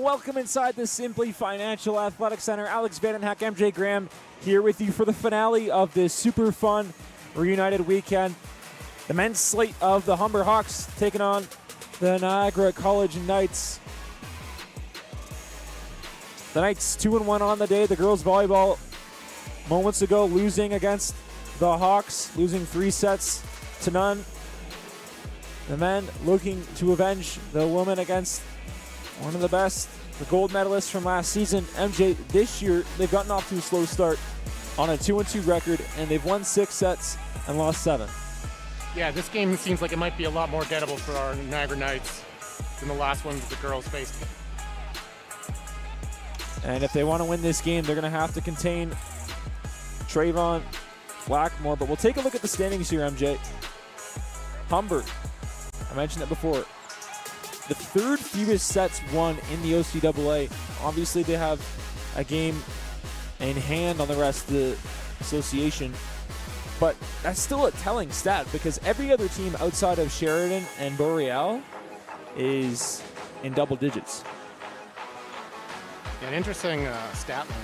welcome inside the Simply Financial Athletic Center. Alex Vandenhack, MJ Graham here with you for the finale of this super fun reunited weekend. The men's slate of the Humber Hawks taking on the Niagara College Knights. The Knights 2-1 on the day. The girls volleyball moments ago losing against the Hawks, losing 3-0. The men looking to avenge the women against one of the best, the gold medalists from last season. MJ, this year they've gotten off to a slow start on a 2-2 record, and they've won 6 sets and lost 7. Yeah, this game seems like it might be a lot more gettable for our Niagara Knights than the last one that the girls faced. And if they want to win this game, they're going to have to contain Trayvon Blackmore. But we'll take a look at the standings here, MJ. Humber, I mentioned it before, the third fewest sets won in the OCAA. Obviously, they have a game in hand on the rest of the association. But that's still a telling stat because every other team outside of Sheridan and Boreal is in double digits. An interesting stat line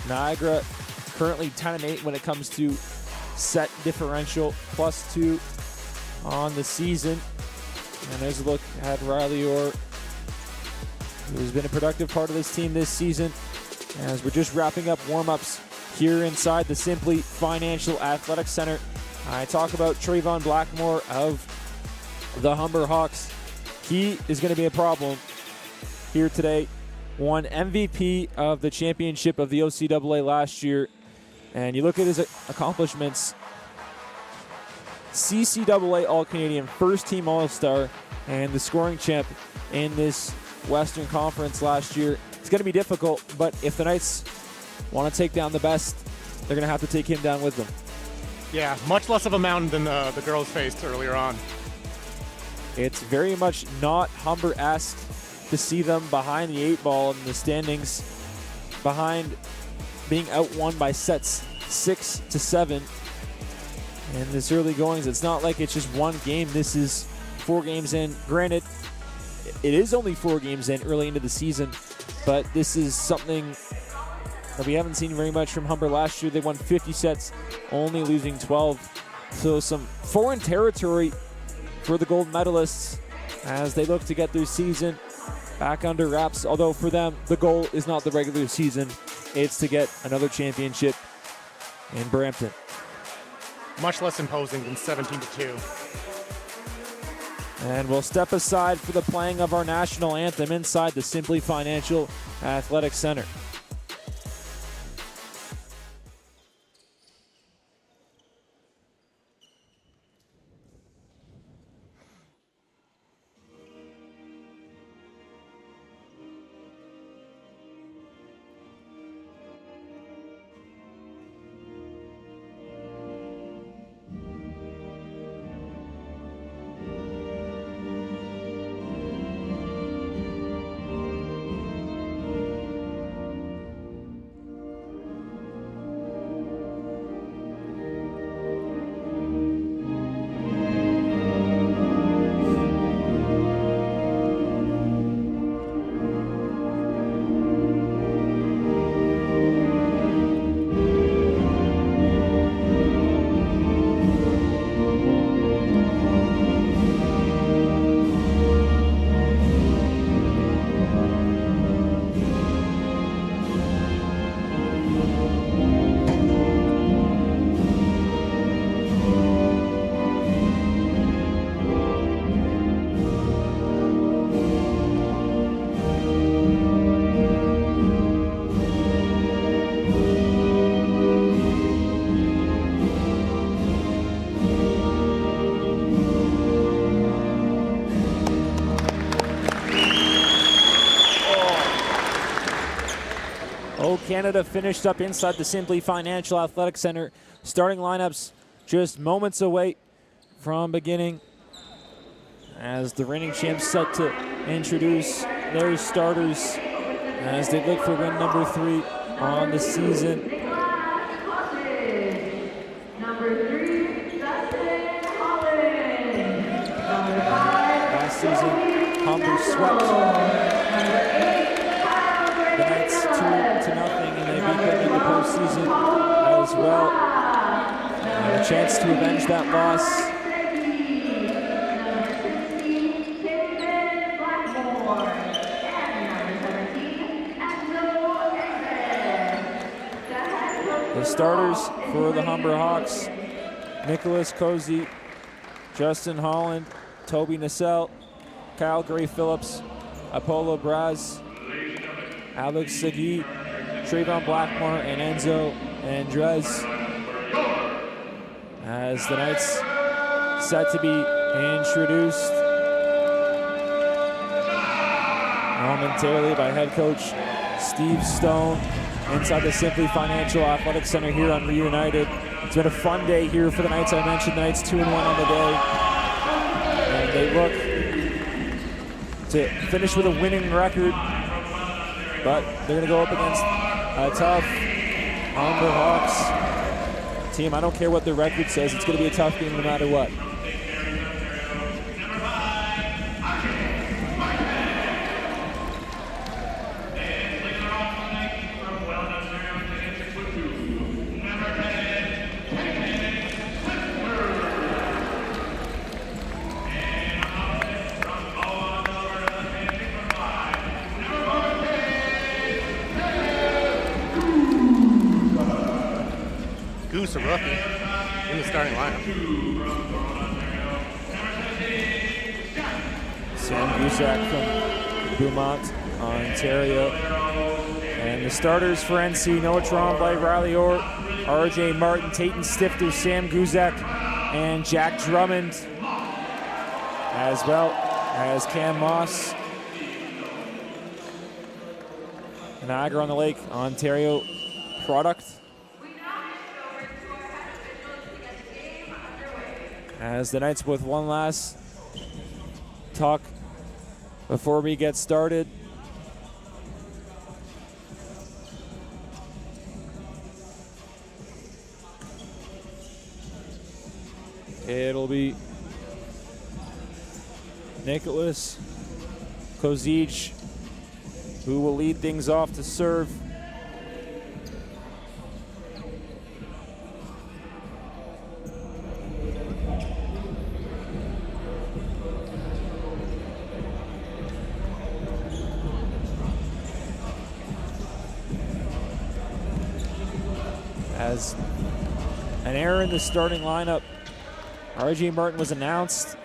there. Niagara currently 10-8 when it comes to set differential, +2 on the season. And there's a look at Riley Orr, who's been a productive part of this team this season. As we're just wrapping up warm-ups here inside the Simply Financial Athletic Center, I talk about Trayvon Blackmore of the Humber Hawks. He is going to be a problem here today. Won MVP of the championship of the OCAA last year. And you look at his accomplishments: CCAA All-Canadian, first-team All-Star, and the scoring champ in this Western Conference last year. It's going to be difficult, but if the Knights want to take down the best, they're going to have to take him down with them. Yeah, much less of a mountain than the girls faced earlier on. It's very much not Humber-esque to see them behind the 8 ball in the standings, behind being outwon by sets 6-7. In this early goings, it's not like it's just one game. This is 4 games in. Granted, it is only 4 games in early into the season, but this is something that we haven't seen very much from Humber. Last year, they won 50 sets, only losing 12. So some foreign territory for the gold medalists as they look to get their season back under wraps. Although for them, the goal is not the regular season. It's to get another championship in Brampton. Much less imposing than 17-2. And we'll step aside for the playing of our national anthem inside the Simply Financial Athletic Center. Canada finished up inside the Simply Financial Athletic Center. Starting lineups just moments away from beginning as the reigning champs set to introduce their starters as they look for win number 3 on the season. Last season, Humber swept the Knights 2-0, and they beat them in the postseason as well. And a chance to avenge that loss. The starters for the Humber Hawks: Nicholas Cozy, Justin Holland, Toby Nassell, Kyle Gray-Phillips, Apollo Braz, Alex Segui, Trayvon Blackmore, and Enzo Andres. As the Knights set to be introduced momentarily by head coach Steve Stone inside the Simply Financial Athletic Center here on Reunited. It's been a fun day here for the Knights. I mentioned the Knights 2-1 on the day. And they look to finish with a winning record, but they're going to go up against a tough Humber Hawks team. I don't care what the record says. It's going to be a tough game no matter what. Goose, a rookie, in the starting lineup. Sam Gusak from Beaumont, Ontario. And the starters for NC: Noah Tremblay, Riley Orr, RJ Martin, Tayton Stifter, Sam Gusak, and Jack Drummond, as well as Cam Moss. Niagara on the Lake, Ontario product. As the Knights with one last talk before we get started. It'll be Nicholas Kozic who will lead things off to serve. As an error in the starting lineup, RJ Martin was announced,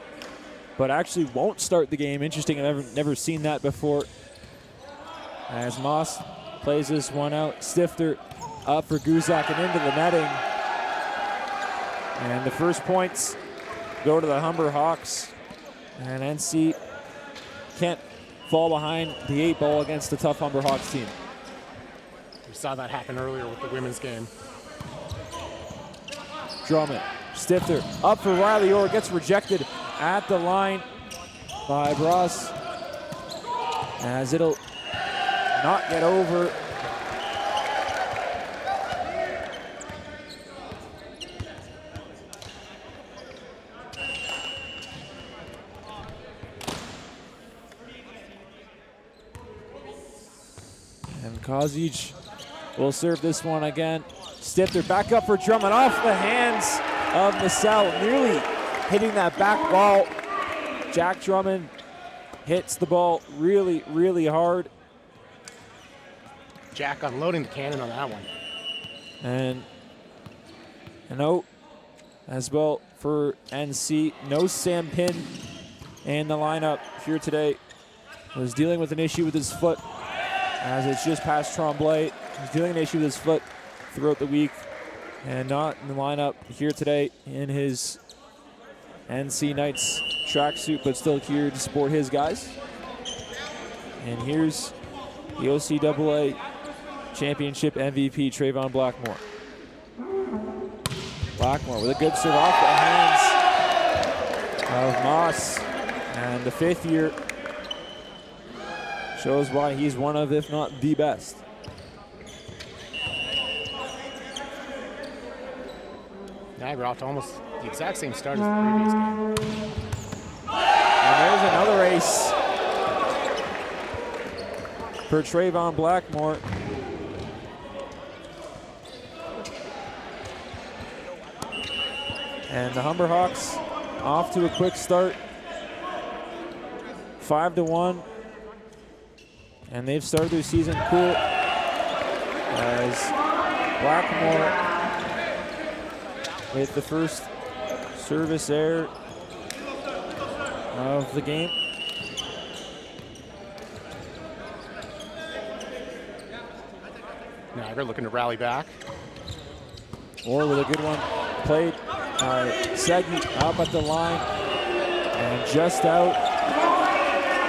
but actually won't start the game. Interesting, I've never seen that before. As Moss plays this one out, Stifter up for Guzak and into the netting. And the first points go to the Humber Hawks. And NC can't fall behind the 8 ball against the tough Humber Hawks team. We saw that happen earlier with the women's game. Drummond, Stifter, up for Riley Orr, gets rejected at the line by Bras, as it'll not get over. And Kozic will serve this one again. Stifter back up for Drummond, off the hands of Nassell, nearly hitting that back ball. Jack Drummond hits the ball really, really hard. Jack unloading the cannon on that one. And a note as well for NC. No Sam Pin in the lineup here today. Was dealing with an issue with his foot, as it's just past Tremblay. He's dealing with an issue with his foot throughout the week, and not in the lineup here today in his NC Knights tracksuit, but still here to support his guys. And here's the OCAA Championship MVP, Trayvon Blackmore. Blackmore with a good serve off the hands of Moss. And the 5th year shows why he's one of, if not the best. Niagara off to almost the exact same start as the previous game. And there's another ace for Trayvon Blackmore. And the Humber Hawks off to a quick start. 5-1. And they've started their season cool as Blackmore with the first service error of the game. Niagara looking to rally back. Or with a good one played by Segi up at the line and just out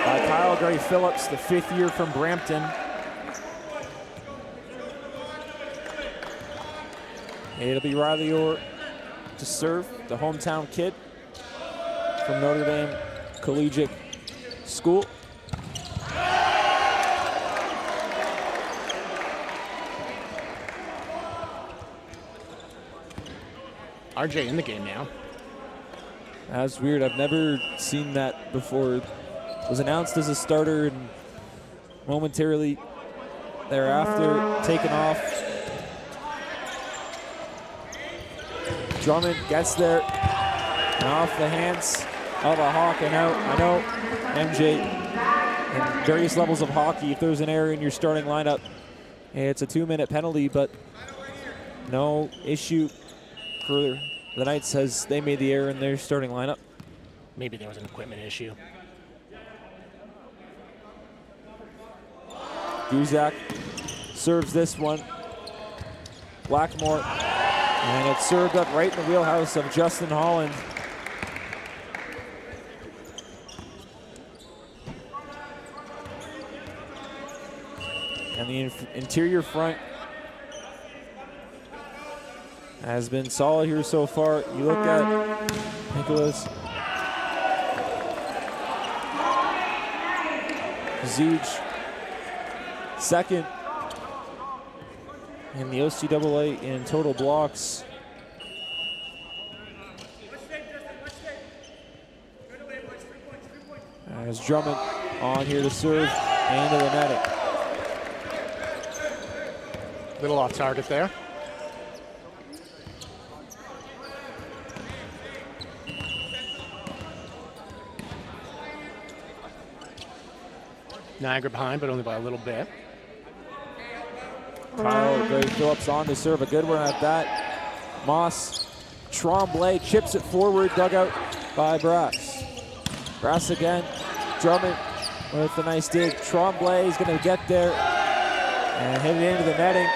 by Kyle Gray Phillips, the 5th year from Brampton. It'll be Riley Orr to serve, the hometown kid from Notre Dame Collegiate School. RJ in the game now. That's weird. I've never seen that before. It was announced as a starter and momentarily thereafter taken off. Drummond gets there and off the hands of a Hawk and out. I know MJ and various levels of hockey, if there's an error in your starting lineup, it's a 2-minute penalty, but no issue for the Knights as they made the error in their starting lineup. Maybe there was an equipment issue. Guzak serves this one. Blackmore, and it's served up right in the wheelhouse of Justin Holland. And the interior front has been solid here so far. You look at Nicholas Zuge, second in the OCAA in total blocks. As Drummond on here to serve into the netting. Little off target there. Niagara behind, but only by a little bit. Kyle Gray Phillips on to serve, a good one at that. Moss Tremblay chips it forward, dug out by Brass. Brass again, Drummond with a nice dig. Tremblay is going to get there and hit it into the netting.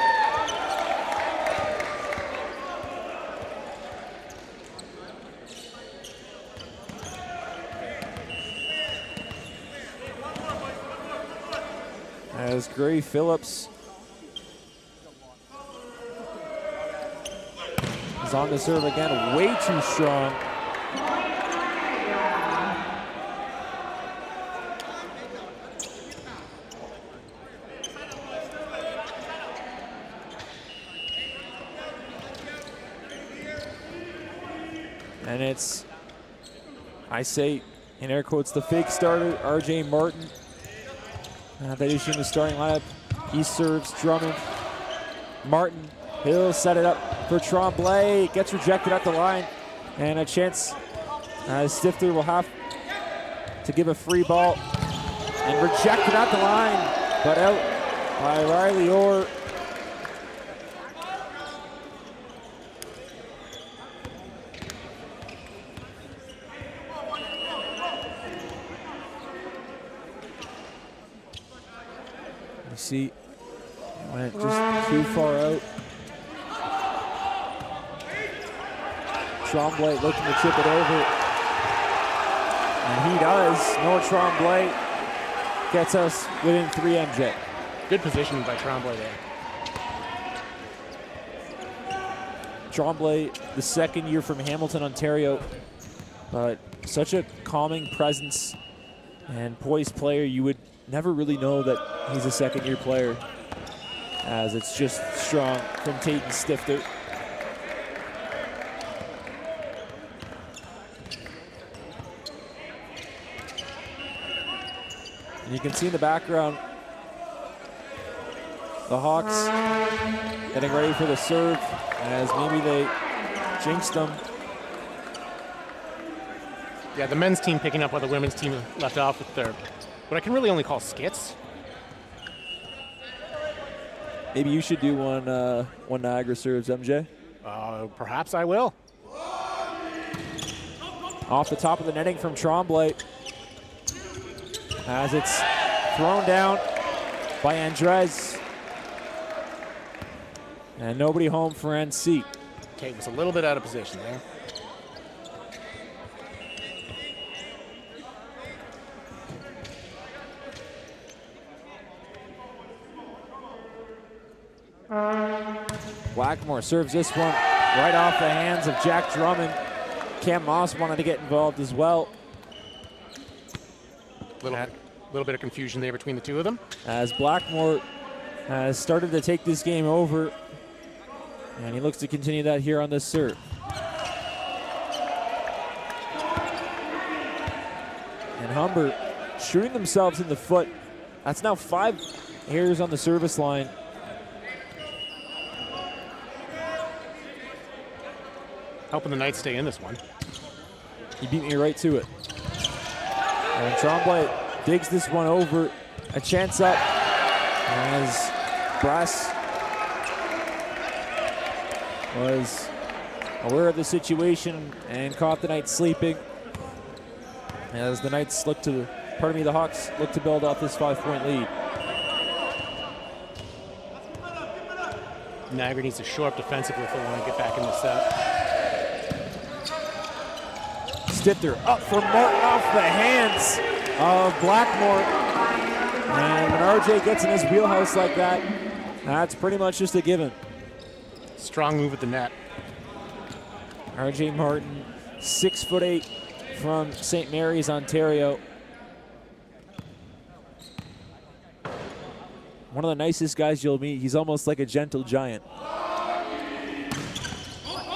As Gray Phillips is on the serve again, way too strong. And it's, I say in air quotes, the fake starter, RJ Martin. That is in the starting lineup. He serves Drummond. Martin, he'll set it up for Tremblay. Gets rejected at the line. And a chance. Stifter will have to give a free ball. And rejected at the line. But out by Riley Orr. You see, it went just too far out. Tremblay looking to chip it over. And he does. Noah Tremblay gets us within 3, MJ. Good positioning by Tremblay there. Tremblay, the 2nd year from Hamilton, Ontario. But such a calming presence and poised player. You would never really know that he's a 2nd-year player, as it's just strong from Tatum Stifter. And you can see in the background The Hawks getting ready for the serve as maybe they jinxed them. Yeah, the men's team picking up where the women's team left off with their, what I can really only call skits. Maybe you should do one Niagara serves, MJ. Perhaps I will. Off the top of the netting from Tremblay as it's thrown down by Andres. And nobody home for NC. Kate was a little bit out of position there. Blackmore serves this one right off the hands of Jack Drummond. Cam Moss wanted to get involved as well. Little bit of confusion there between the two of them. As Blackmore has started to take this game over, and he looks to continue that here on this serve. And Humber shooting themselves in the foot. That's now 5 errors on the service line. Helping the Knights stay in this one. He beat me right to it. And Tremblay digs this one over. A chance up as Brass was aware of the situation and caught the Knights sleeping. As the Knights look to, the Hawks look to build off this 5-point lead. Niagara needs to shore up defensively if they want to get back in the set. Stifter up for Martin off the hands of Blackmore. And when RJ gets in his wheelhouse like that, that's pretty much just a given. Strong move at the net. RJ Martin, 6'8" from St. Mary's, Ontario. One of the nicest guys you'll meet. He's almost like a gentle giant.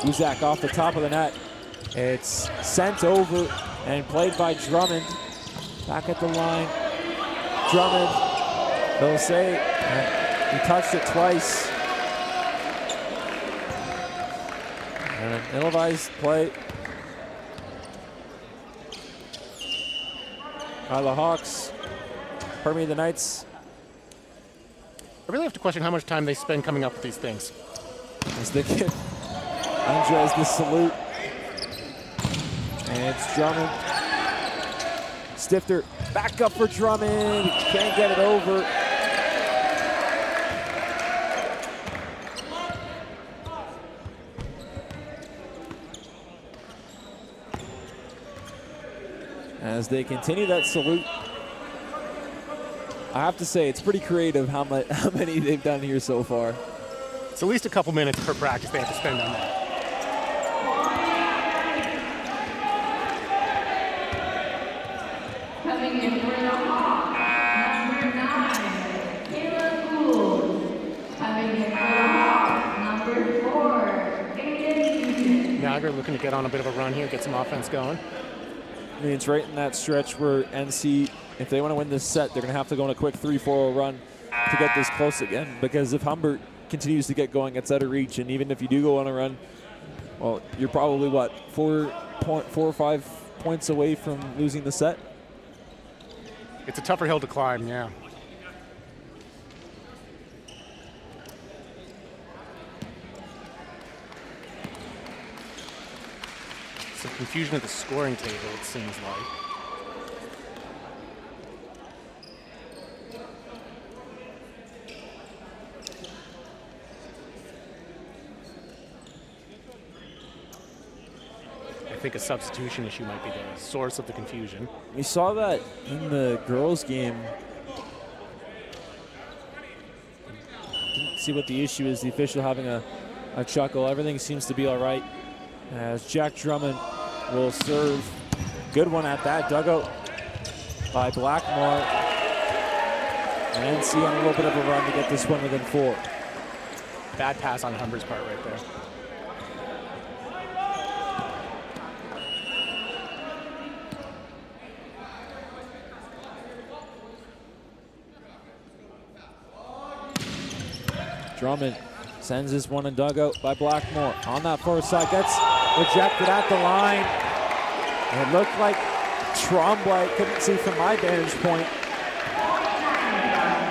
Uzak off the top of the net. It's sent over and played by Drummond. Back at the line. Drummond, they'll say he touched it twice. And an ill-advised play by the Hawks. The Knights. I really have to question how much time they spend coming up with these things. As they give Andres the salute. And it's Drummond. Stifter back up for Drummond. Can't get it over. As they continue that salute, I have to say it's pretty creative how many they've done here so far. It's at least a couple minutes per practice they have to spend on that. Coming in for the Hawks, number 9, Kayla Gould. Coming in for the Hawks, number 4, Aiden. Niagara looking to get on a bit of a run here, get some offense going. I mean, it's right in that stretch where NC, if they want to win this set, they're going to have to go on a quick 3-4-0 run to get this close again. Because if Humber continues to get going, it's out of reach. And even if you do go on a run, well, you're probably, what, 4 or 5 points away from losing the set? It's a tougher hill to climb, yeah. Some confusion at the scoring table, it seems like. I think a substitution issue might be the source of the confusion. We saw that in the girls' game. Didn't see what the issue is. The official having a chuckle. Everything seems to be all right. As Jack Drummond will serve. Good one at that dugout by Blackmore. And NC on a little bit of a run to get this one within 4. Bad pass on Humber's part right there. Drummond sends this one and dug out by Blackmore. On that far side, gets rejected at the line. It looked like Tremblay, couldn't see from my vantage point.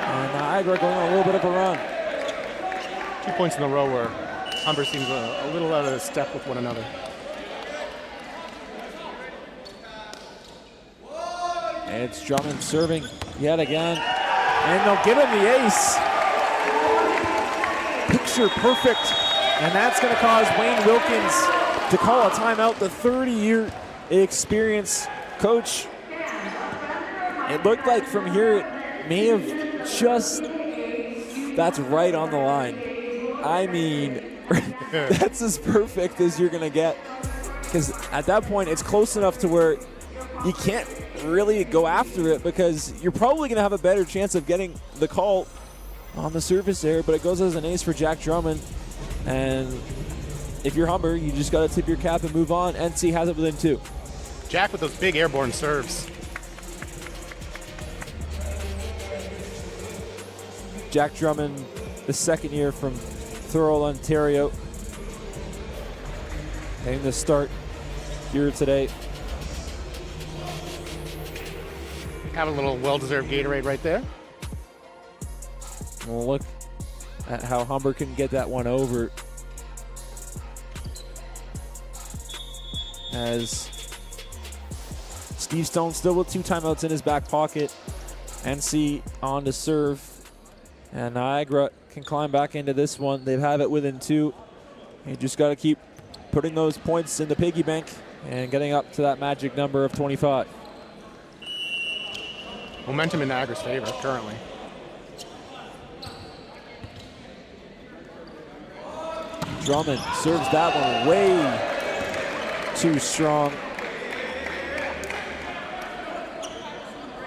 And Niagara going on a little bit of a run. 2 points in a row where Humber seems a little out of step with one another. It's Drummond serving yet again. And they'll give him the ace. Picture perfect. And that's going to cause Wayne Wilkins to call a timeout. The 30-year experience coach. It looked like from here it may have just, that's right on the line. I mean, that's as perfect as you're going to get. Because at that point, it's close enough to where you can't really go after it because you're probably going to have a better chance of getting the call on the surface there, but it goes as an ace for Jack Drummond. And if you're Humber, you just got to tip your cap and move on. NC has it within 2. Jack with those big airborne serves. Jack Drummond, the second year from Thorold, Ontario. Getting the start here today. Have a little well-deserved Gatorade right there. We'll look at how Humber can get that one over. As Steve Stone still with 2 timeouts in his back pocket. NC on to serve. And Niagara can climb back into this one. They have it within 2. You just got to keep putting those points in the piggy bank and getting up to that magic number of 25. Momentum in Niagara's favor currently. Drummond serves that one way too strong.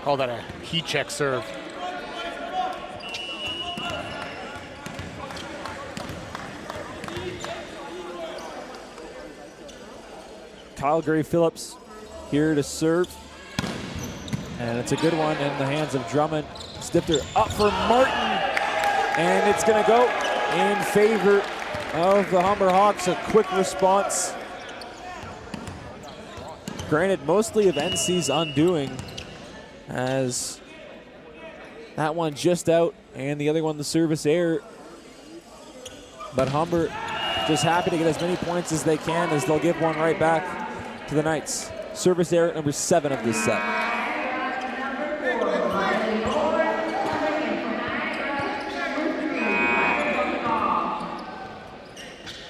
Call that a heat check serve. Kyle Gray-Phillips here to serve. And it's a good one in the hands of Drummond. Stifter up for Martin. And it's going to go in favor of the Humber Hawks. A quick response. Granted, mostly of NC's undoing, as that one just out and the other one the service error. But Humber just happy to get as many points as they can, as they'll give one right back to the Knights. Service error number 7 of this set.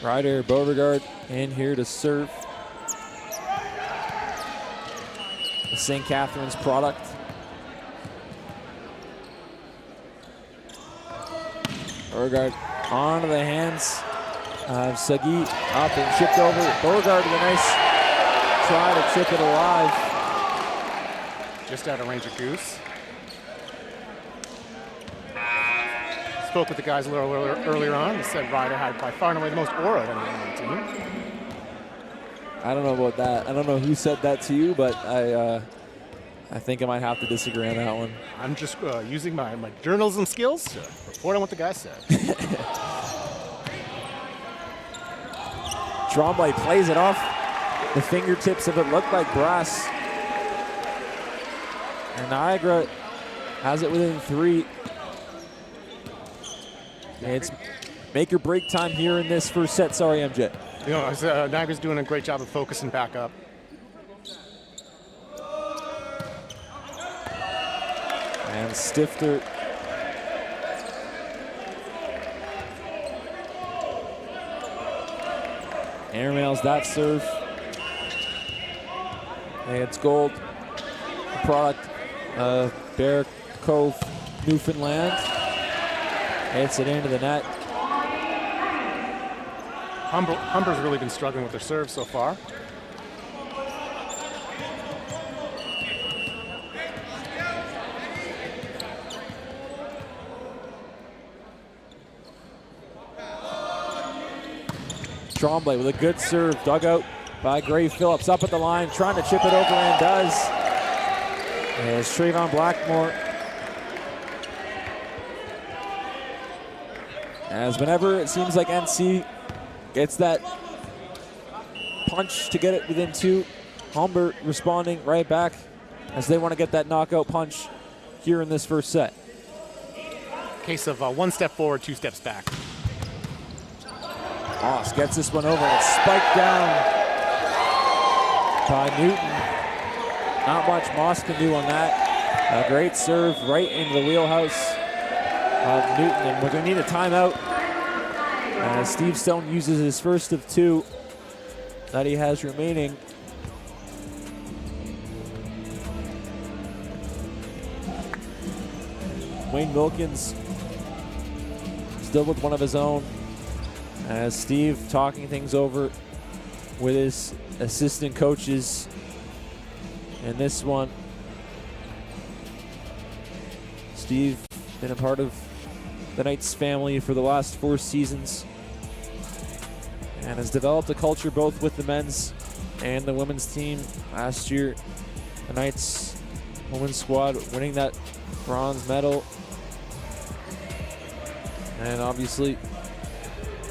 Ryder Beauregard in here to serve. The St. Catharines product. Beauregard onto the hands of Sagi, up and chipped over. Beauregard with a nice try to chip it alive. Just out of range of Goose. Spoke with the guys a little earlier on. They said Ryder had by far and away the most aura of anyone on the team. I don't know about that. I don't know who said that to you, but I think I might have to disagree on that one. I'm just using my journalism skills to report on what the guy said. Tremblay plays it off the fingertips of it looked like brass. And Niagara has it within 3. It's make or break time here in this first set. Sorry, MJ. You know, Niagara's doing a great job of focusing back up. And Stifter airmails that serve. And it's gold, the product of Bear Cove, Newfoundland. Hits it into the net. Humber's really been struggling with their serve so far. Tremblay with a good serve, dug out by Gray-Phillips, up at the line, trying to chip it over and does. And it's Trayvon Blackmore. As whenever it seems like NC gets that punch to get it within 2, Humber responding right back as they want to get that knockout punch here in this first set. Case of 1 step forward, 2 steps back. Moss gets this one over and it's spiked down by Newton. Not much Moss can do on that. A great serve right into the wheelhouse of Newton, and we're going to need a timeout as Steve Stone uses his first of 2 that he has remaining. Wayne Wilkins still with one of his own as Steve talking things over with his assistant coaches in this one. Steve been a part of the Knights family for the last 4 seasons and has developed a culture both with the men's and the women's team. Last year, the Knights women's squad winning that bronze medal. And obviously,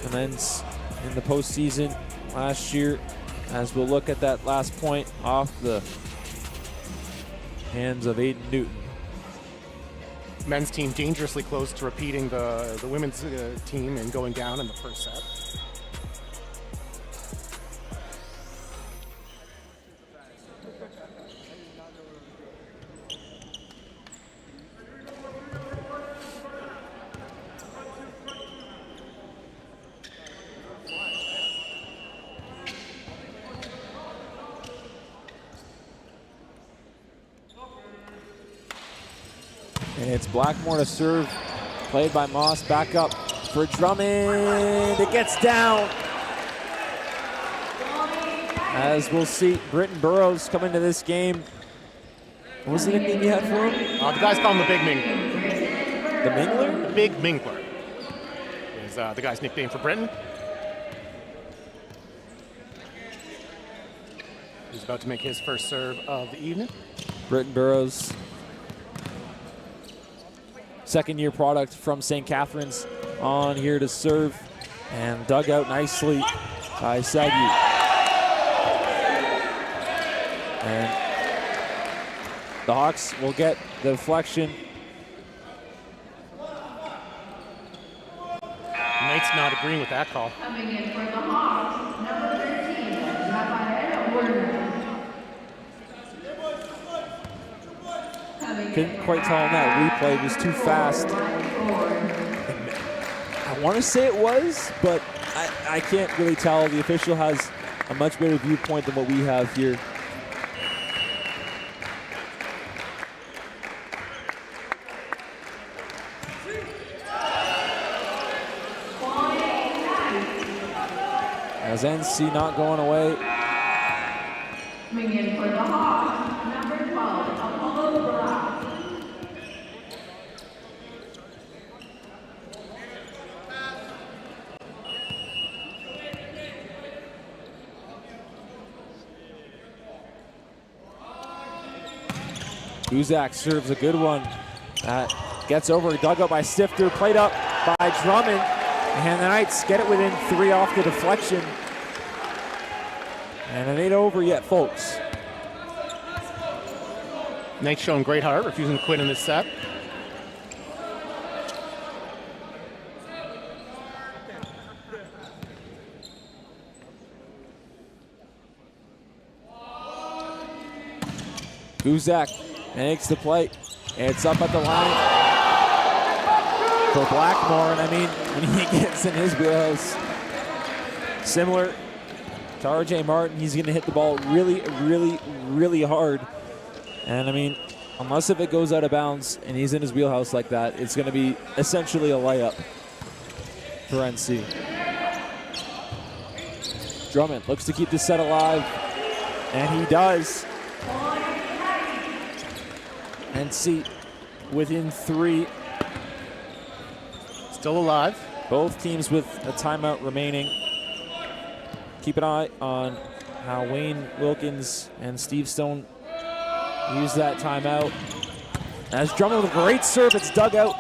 the men's in the postseason last year, as we'll look at that last point off the hands of Aiden Newton. Men's team dangerously close to repeating the women's team and going down in the first set. And it's Blackmore to serve, played by Moss, back up for Drummond. It gets down. As we'll see, Britton Burrows come into this game. What was the nickname you had for him? The guys call him the Big Mingler. The Mingler? The Big Mingler is the guy's nickname for Britton. He's about to make his first serve of the evening. Britton Burrows, second-year product from St. Catharines, on here to serve and dug out nicely by Sagi. And the Hawks will get the deflection. Knights not agreeing with that call. Coming in for the Hawks, number 13, Rafael Werner. Couldn't quite tell on that replay, was too fast. I want to say it was, but I can't really tell. The official has a much better viewpoint than what we have here. As NC not going away. Coming in for the Hawks, number 12, Apollo Brock. Guzak serves a good one. That gets over, dug up by Stifter, played up by Drummond. And the Knights get it within 3 off the deflection. And it ain't over yet, folks. Knights showing great heart, refusing to quit in this set. Guzak makes the play. It's up at the line for Blackmore. And I mean, when he gets in his wheelhouse, similar to RJ Martin, he's going to hit the ball really, really, really hard. And I mean, unless if it goes out of bounds and he's in his wheelhouse like that, it's going to be essentially a layup for NC. Drummond looks to keep the set alive, and he does. NC within 3. Still alive. Both teams with a timeout remaining. Keep an eye on how Wayne Wilkins and Steve Stone use that timeout. As Drummond with a great serve, it's dug out.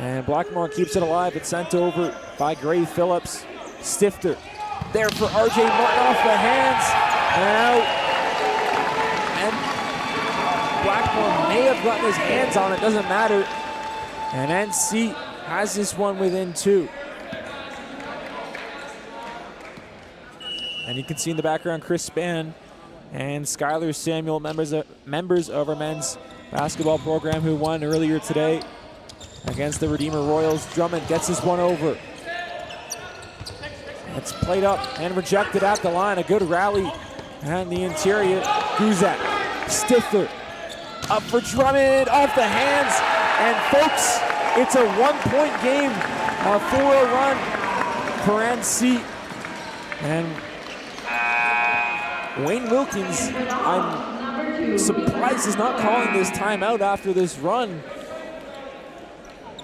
And Blackmore keeps it alive. It's sent over by Gray Phillips. Stifter there for RJ Martin off the hands and out. And Blackmore may have gotten his hands on it, doesn't matter. And NC has this one within 2. And you can see in the background Chris Spann and Skylar Samuel, members of our men's basketball program who won earlier today against the Redeemer Royals. Drummond gets this one over. It's played up and rejected at the line. A good rally and the interior. Guzak, Stifter, up for Drummond, off the hands. And folks, it's a 1-point game for a run for NC. And Wayne Wilkins, I'm surprised he's not calling this timeout after this run.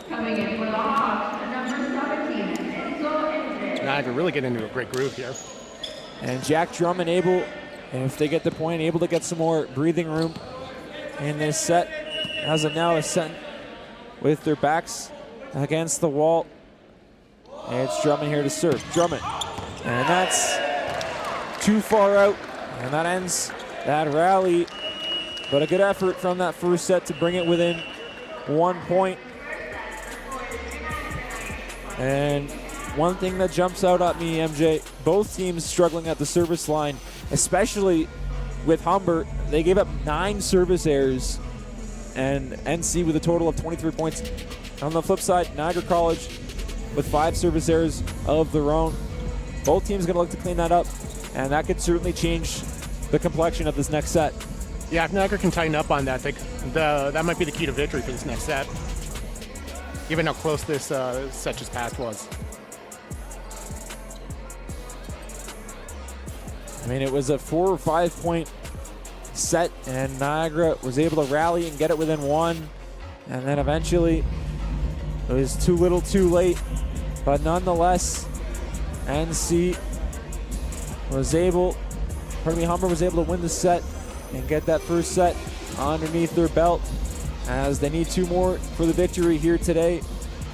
Coming in for the Hawks, number 17, Enzo. Niagara really getting into a great groove here. And Jack Drummond able, and if they get the point, able to get some more breathing room in this set. As of now, is set with their backs against the wall. And it's Drummond here to serve. Drummond, and that's too far out, and that ends that rally. But a good effort from that first set to bring it within 1 point. And one thing that jumps out at me, MJ, both teams struggling at the service line, especially with Humber. They gave up 9 service errors, and NC with a total of 23 points. On the flip side, Niagara College with 5 service errors of their own. Both teams gonna look to clean that up, and that could certainly change the complexion of this next set. Yeah, if Niagara can tighten up on that, that might be the key to victory for this next set, given how close this set just past was. I mean, it was a 4 or 5 point set, and Niagara was able to rally and get it within 1. And then eventually, it was too little too late. But nonetheless, NC was able, Humber was able to win the set and get that first set underneath their belt, as they need 2 more for the victory here today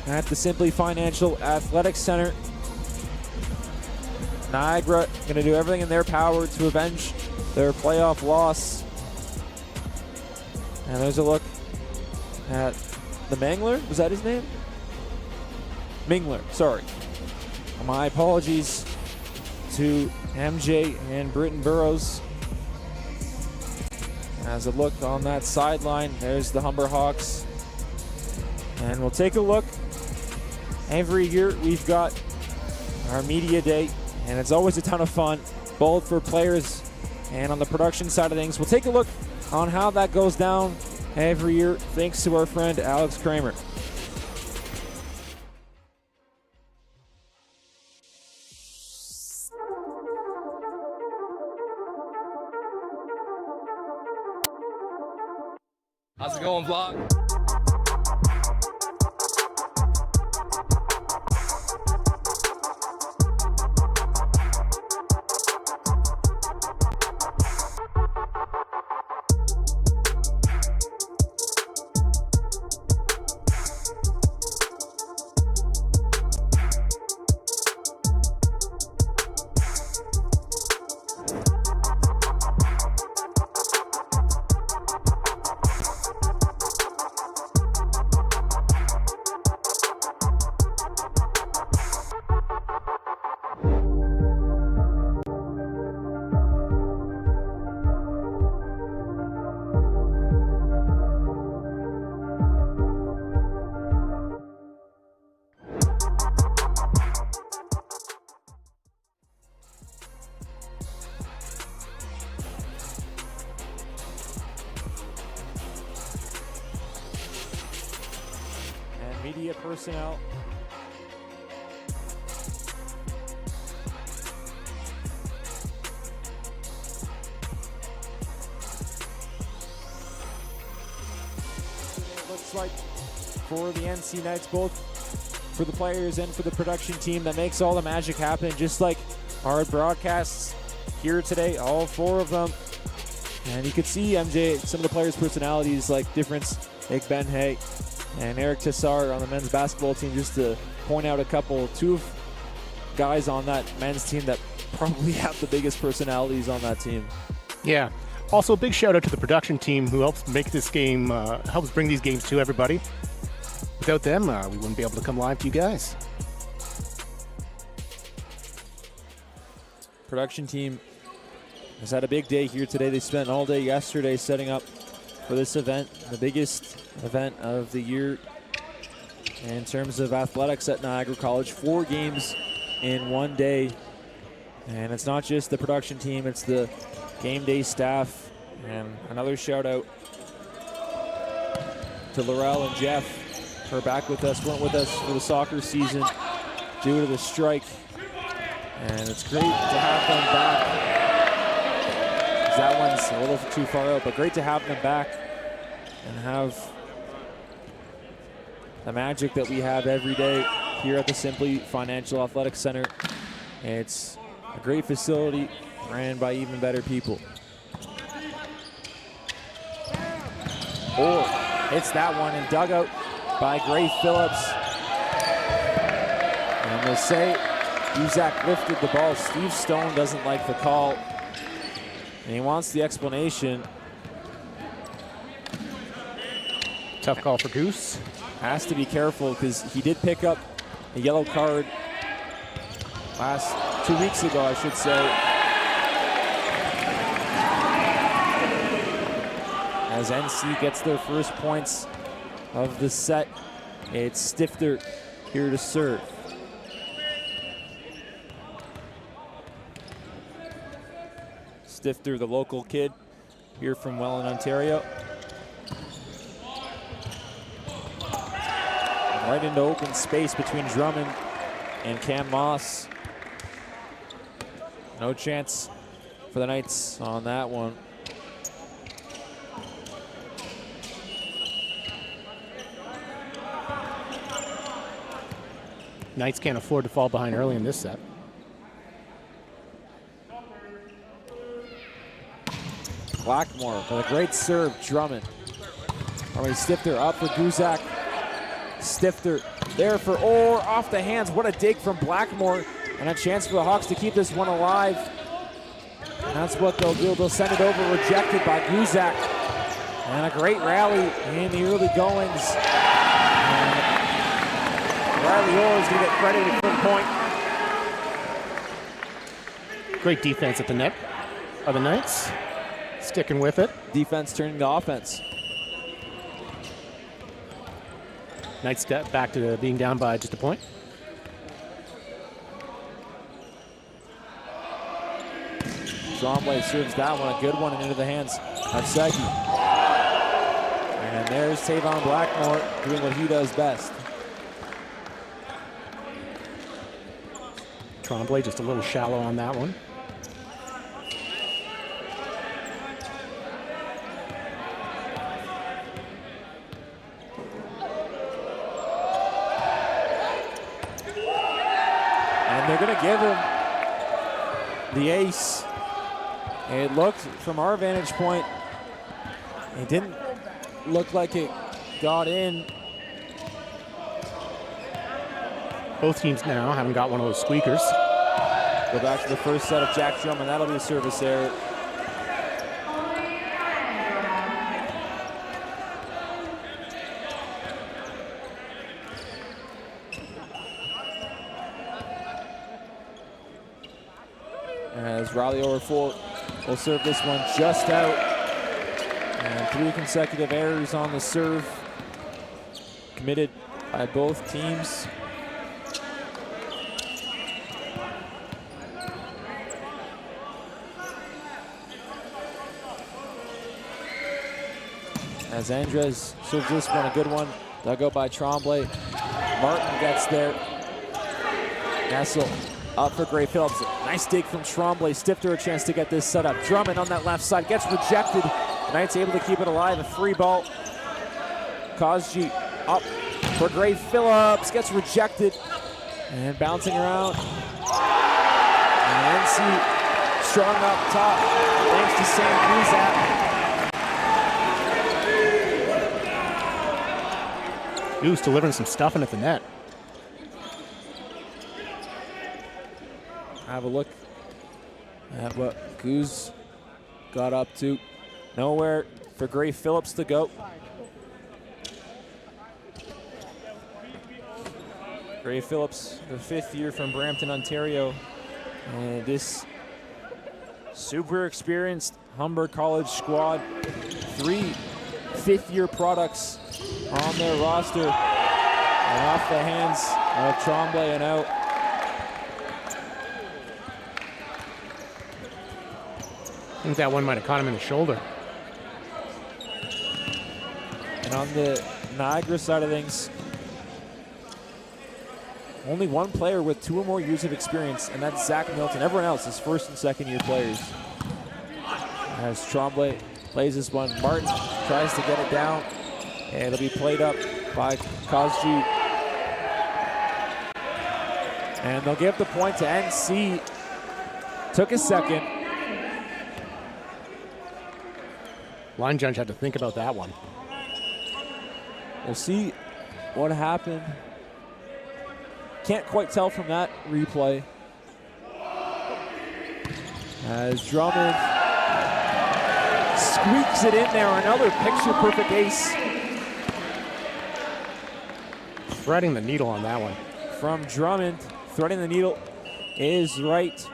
at the Simply Financial Athletic Center. Niagara going to do everything in their power to avenge their playoff loss. And there's a look at the Mangler. Was that his name? Mingler, sorry. My apologies to MJ and Britton Burrows. As a look on that sideline, there's the Humber Hawks. And we'll take a look. Every year we've got our media day, and it's always a ton of fun, both for players and on the production side of things. We'll take a look on how that goes down every year, thanks to our friend Alex Kramer. How's it going, vlog? Media personnel. It looks like for the NC Knights, both for the players and for the production team that makes all the magic happen, just like our broadcasts here today, all 4 of them. And you can see, MJ, some of the players' personalities, like difference, like Ben Hay, And Eric Tessar on the men's basketball team, just to point out two guys on that men's team that probably have the biggest personalities on that team. Yeah. Also, a big shout out to the production team who helps make this game, helps bring these games to everybody. Without them, we wouldn't be able to come live to you guys. Production team has had a big day here today. They spent all day yesterday setting up for this event, the biggest event of the year in terms of athletics at Niagara College. 4 games in one day. And it's not just the production team, it's the game day staff. And another shout out to Laurel and Jeff, who are back with us, weren't with us for the soccer season due to the strike. And it's great to have them back. That one's a little too far out, but great to have them back and have the magic that we have every day here at the Simply Financial Athletic Center. It's a great facility ran by even better people. Oh, hits that one and dug out by Gray Phillips. And they say Uzak lifted the ball. Steve Stone doesn't like the call, and he wants the explanation. Tough call for Goose. Has to be careful because he did pick up a yellow card 2 weeks ago, I should say. As NC gets their first points of the set, it's Stifter here to serve. Stifter, the local kid here from Welland, Ontario. And right into open space between Drummond and Cam Moss. No chance for the Knights on that one. Knights can't afford to fall behind early in this set. Blackmore with a great serve, Drummond. Stifter up for Guzak. Stifter there for Orr, off the hands. What a dig from Blackmore, and a chance for the Hawks to keep this one alive. And that's what they'll do. They'll send it over, rejected by Guzak. And a great rally in the early goings. And Riley Orr is going to get credited for the point. Great defense at the net of the Knights. Sticking with it. Defense turning to offense. Knights step back to being down by just a point. Trombley serves that one, a good one, and into the hands of Segi. And there's Tavon Blackmore doing what he does best. Trombley just a little shallow on that one. And they're going to give him the ace. It looked, from our vantage point, it didn't look like it got in. Both teams now haven't got one of those squeakers. Go back to the first set of Jack Drummond. That'll be a service error. As Riley Orr will serve this one just out. And 3 consecutive errors on the serve committed by both teams. As Andres serves this one, a good one. Dug out by Tremblay. Martin gets there. Nessel up for Gray Phillips. Nice dig from Tremblay. Stifter a chance to get this set up. Drummond on that left side gets rejected. Knights able to keep it alive. A free ball. Kozji up for Gray Phillips. Gets rejected. And bouncing around. And NC strong up top. Thanks to Sam Guzak. Goose delivering some stuffing at the net. Have a look at what Goose got up to. Nowhere for Gray Phillips to go. Gray Phillips, the 5th year from Brampton, Ontario. And this super experienced Humber College squad, 3 5th-year products on their roster. And off the hands of Tremblay and out. I think that one might have caught him in the shoulder. And on the Niagara side of things, only one player with 2 or more years of experience, and that's Zach Milton. Everyone else is 1st and 2nd year players. As Tremblay plays this one, Martin tries to get it down, and it'll be played up by Kozju. And they'll give the point to NC. Took a second. Line judge had to think about that one. We'll see what happened. Can't quite tell from that replay. As Drummond squeaks it in there, another picture-perfect ace. Threading the needle on that one. From Drummond, threading the needle is right.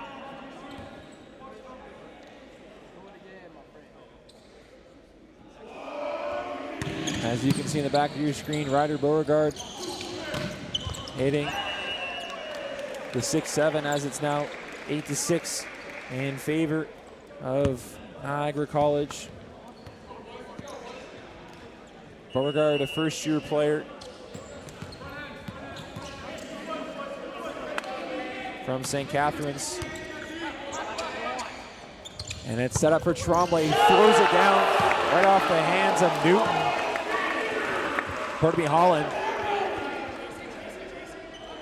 As you can see in the back of your screen, Ryder Beauregard hitting the 6-7 as it's now 8-6 in favor of Niagara College. Beauregard, a 1st-year player from St. Catharines. And it's set up for Tremblay. He throws it down right off the hands of Newton. Pardon me, Holland.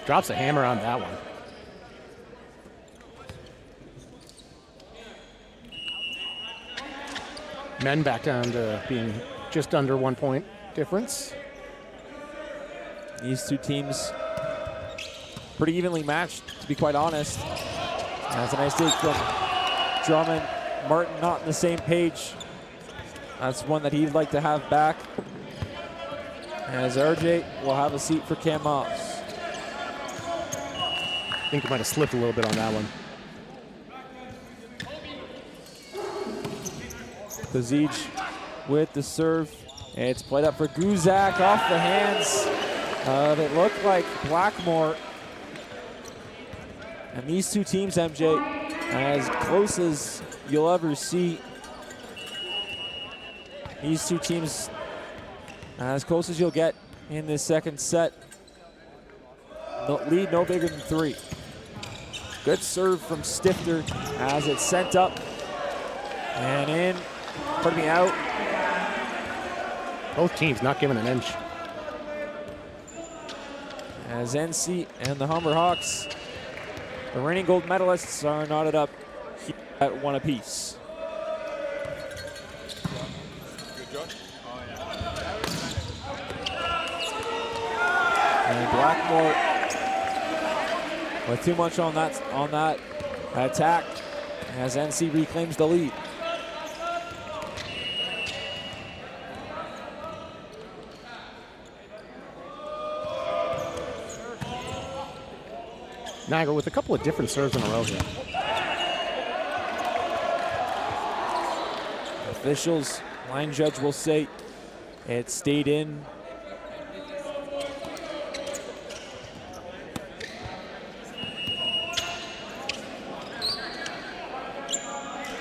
Drops a hammer on that one. Men back down to being just under 1 point difference. These 2 teams pretty evenly matched, to be quite honest. That's a nice take from Drummond. Martin not on the same page. That's one that he'd like to have back. As RJ will have a seat for Cam Moss. I think he might have slipped a little bit on that one. Kozij with the serve. It's played up for Guzak off the hands of, it looked like, Blackmore. And these 2 teams, MJ, as close as you'll ever see. These 2 teams as close as you'll get in this 2nd set. The lead no bigger than 3. Good serve from Stifter as it's sent up and in. Pardon me, out. Both teams not giving an inch. As NC and the Humber Hawks, the reigning gold medalists, are knotted up at 1 apiece. And Blackmore with too much on that attack as NC reclaims the lead. Niagara with a couple of different serves in a row here. Officials, line judge will say it stayed in.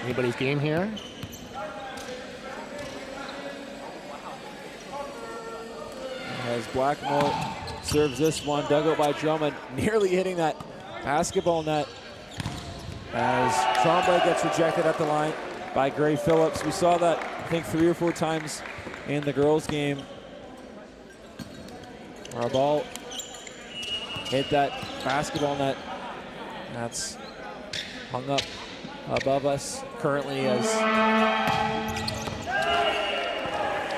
Anybody's game here? As Blackmore serves this one, dug out by Drummond, nearly hitting that basketball net. As Tremblay gets rejected at the line by Gray Phillips. We saw that, I think, 3 or 4 times in the girls' game. Our ball hit that basketball net. That's hung up above us currently as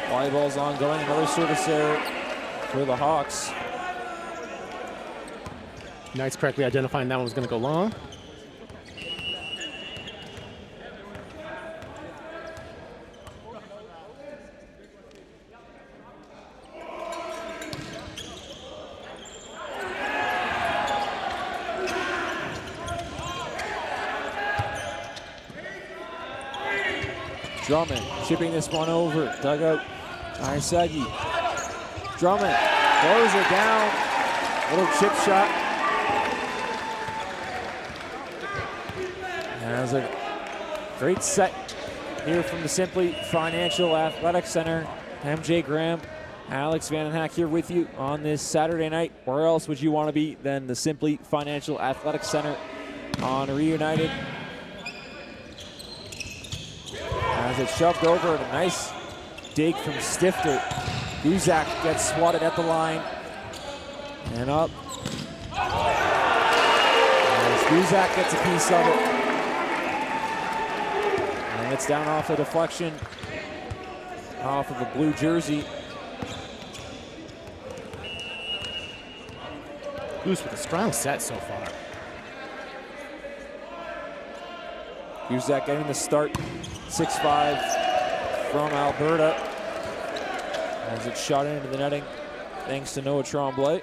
volleyball's ongoing. Another service error for the Hawks. Knights correctly identifying that one was going to go long. Drummond chipping this one over. Dugout. Isagi. Drummond throws it down. Little chip shot. And that was a great set here from the Simply Financial Athletic Center. MJ Graham, Alex Vandenhack here with you on this Saturday night. Where else would you want to be than the Simply Financial Athletic Center on Reunited? As it's shoved over, and a nice dig from Stifter. Guzak gets swatted at the line. And up. As Guzak gets a piece of it. And it's down off the deflection. Off of the blue jersey. Goose with a strong set so far. Guzak getting the start. 6'5" from Alberta. As it's shot into the netting, thanks to Noah Tremblay.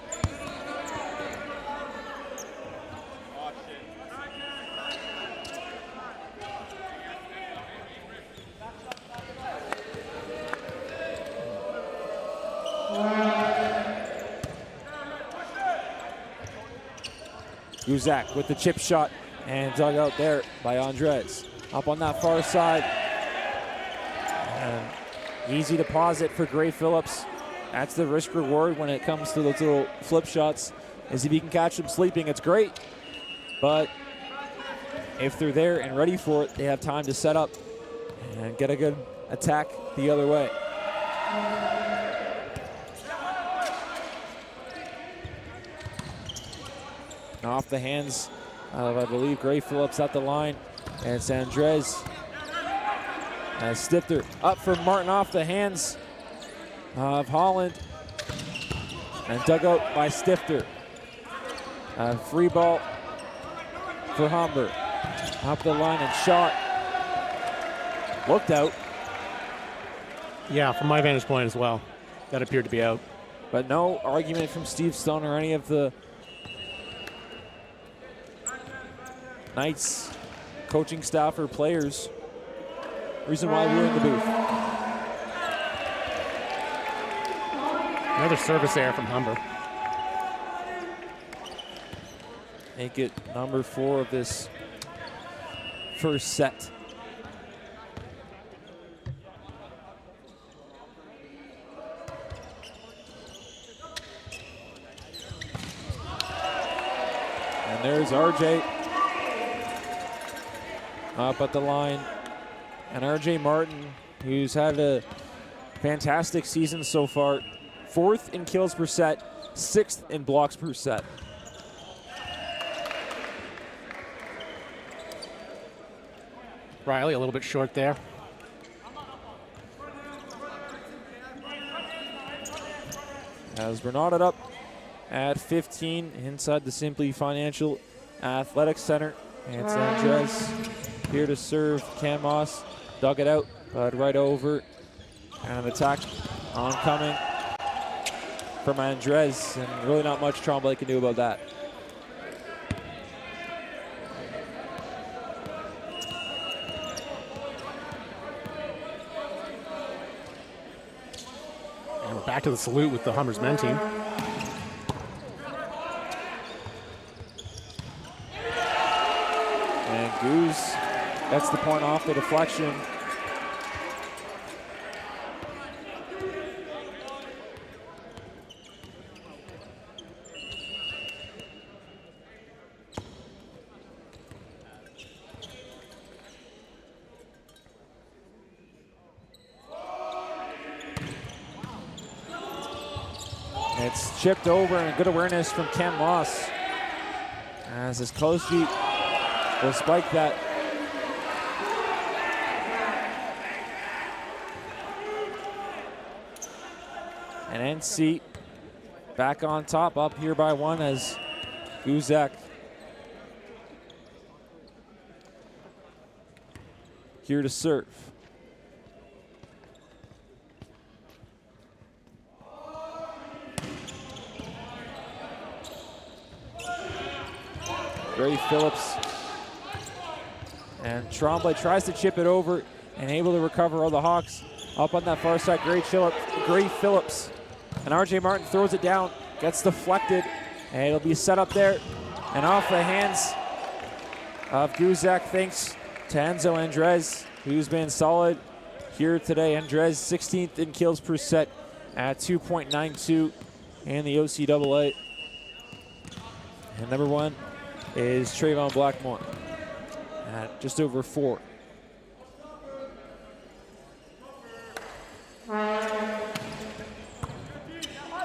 Guzak with the chip shot and dug out there by Andres. Up on that far side. And easy deposit for Gray Phillips. That's the risk reward when it comes to those little flip shots. Is if you can catch them sleeping, it's great. But if they're there and ready for it, they have time to set up and get a good attack the other way. Off the hands of, I believe, Gray Phillips at the line. And it's Andres. As Stifter up for Martin off the hands of Holland. And dug out by Stifter. Free ball for Humber. Up the line and shot. Looked out. Yeah, from my vantage point as well. That appeared to be out. But no argument from Steve Stone or any of the Knights coaching staff or players. Reason why we're in the booth. Another service error from Humber. Make it number 4 of this first set. And there's RJ up at the line. And RJ Martin, who's had a fantastic season so far. 4th in kills per set, 6th in blocks per set. Riley a little bit short there. As we're knotted up at 15 inside the Simply Financial Athletic Center. And it's Andres here to serve. Cam Moss dug it out, but right over. And an attack oncoming from Andres. And really not much Tremblay can do about that. And we're back to the salute with the Humber's men team. And Goose, that's the point off the deflection. It's chipped over and good awareness from Cam Moss. As his close feet will spike that. And NC back on top, up here by 1 as Guzek here to serve. Gray Phillips and Tremblay tries to chip it over and able to recover all the Hawks. Up on that far side, Gray Phillips. And RJ Martin throws it down, gets deflected, and it'll be set up there and off the hands of Guzek, thanks to Enzo Andres, who's been solid here today. Andres 16th in kills per set at 2.92 in the OCAA. And number 1 is Trayvon Blackmore at just over 4.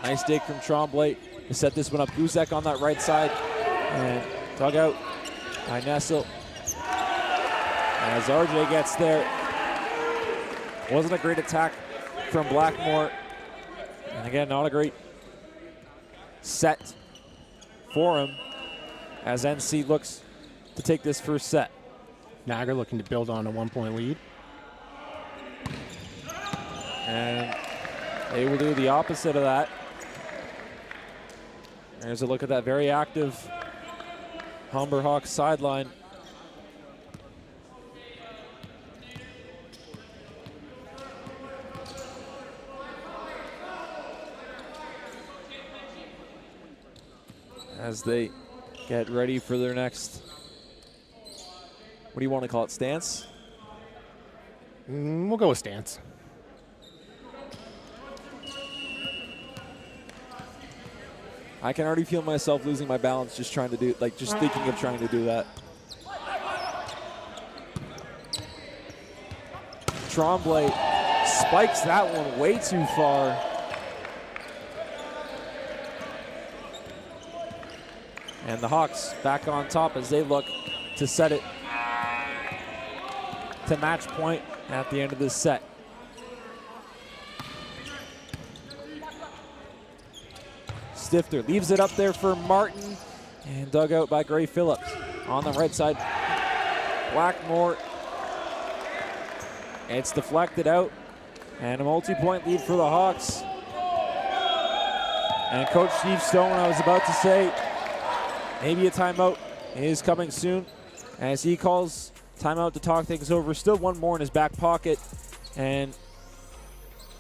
Nice dig from Tremblay to set this one up. Guzek on that right side and dug out by Nessel. As RJ gets there, wasn't a great attack from Blackmore. And again, not a great set for him as NC looks to take this first set. Niagara looking to build on a 1-point lead. And they will do the opposite of that. There's a look at that very active Humber Hawks sideline. As they get ready for their next, what do you want to call it, stance? We'll go with stance. I can already feel myself losing my balance just trying to do, just thinking of trying to do that. Tremblay spikes that one way too far. And the Hawks back on top as they look to set it to match point at the end of this set. Stifter leaves it up there for Martin and dug out by Gray Phillips. On the right side, Blackmore. It's deflected out and a multi-point lead for the Hawks. And Coach Steve Stone, I was about to say, maybe a timeout is coming soon as he calls timeout to talk things over. Still one more in his back pocket and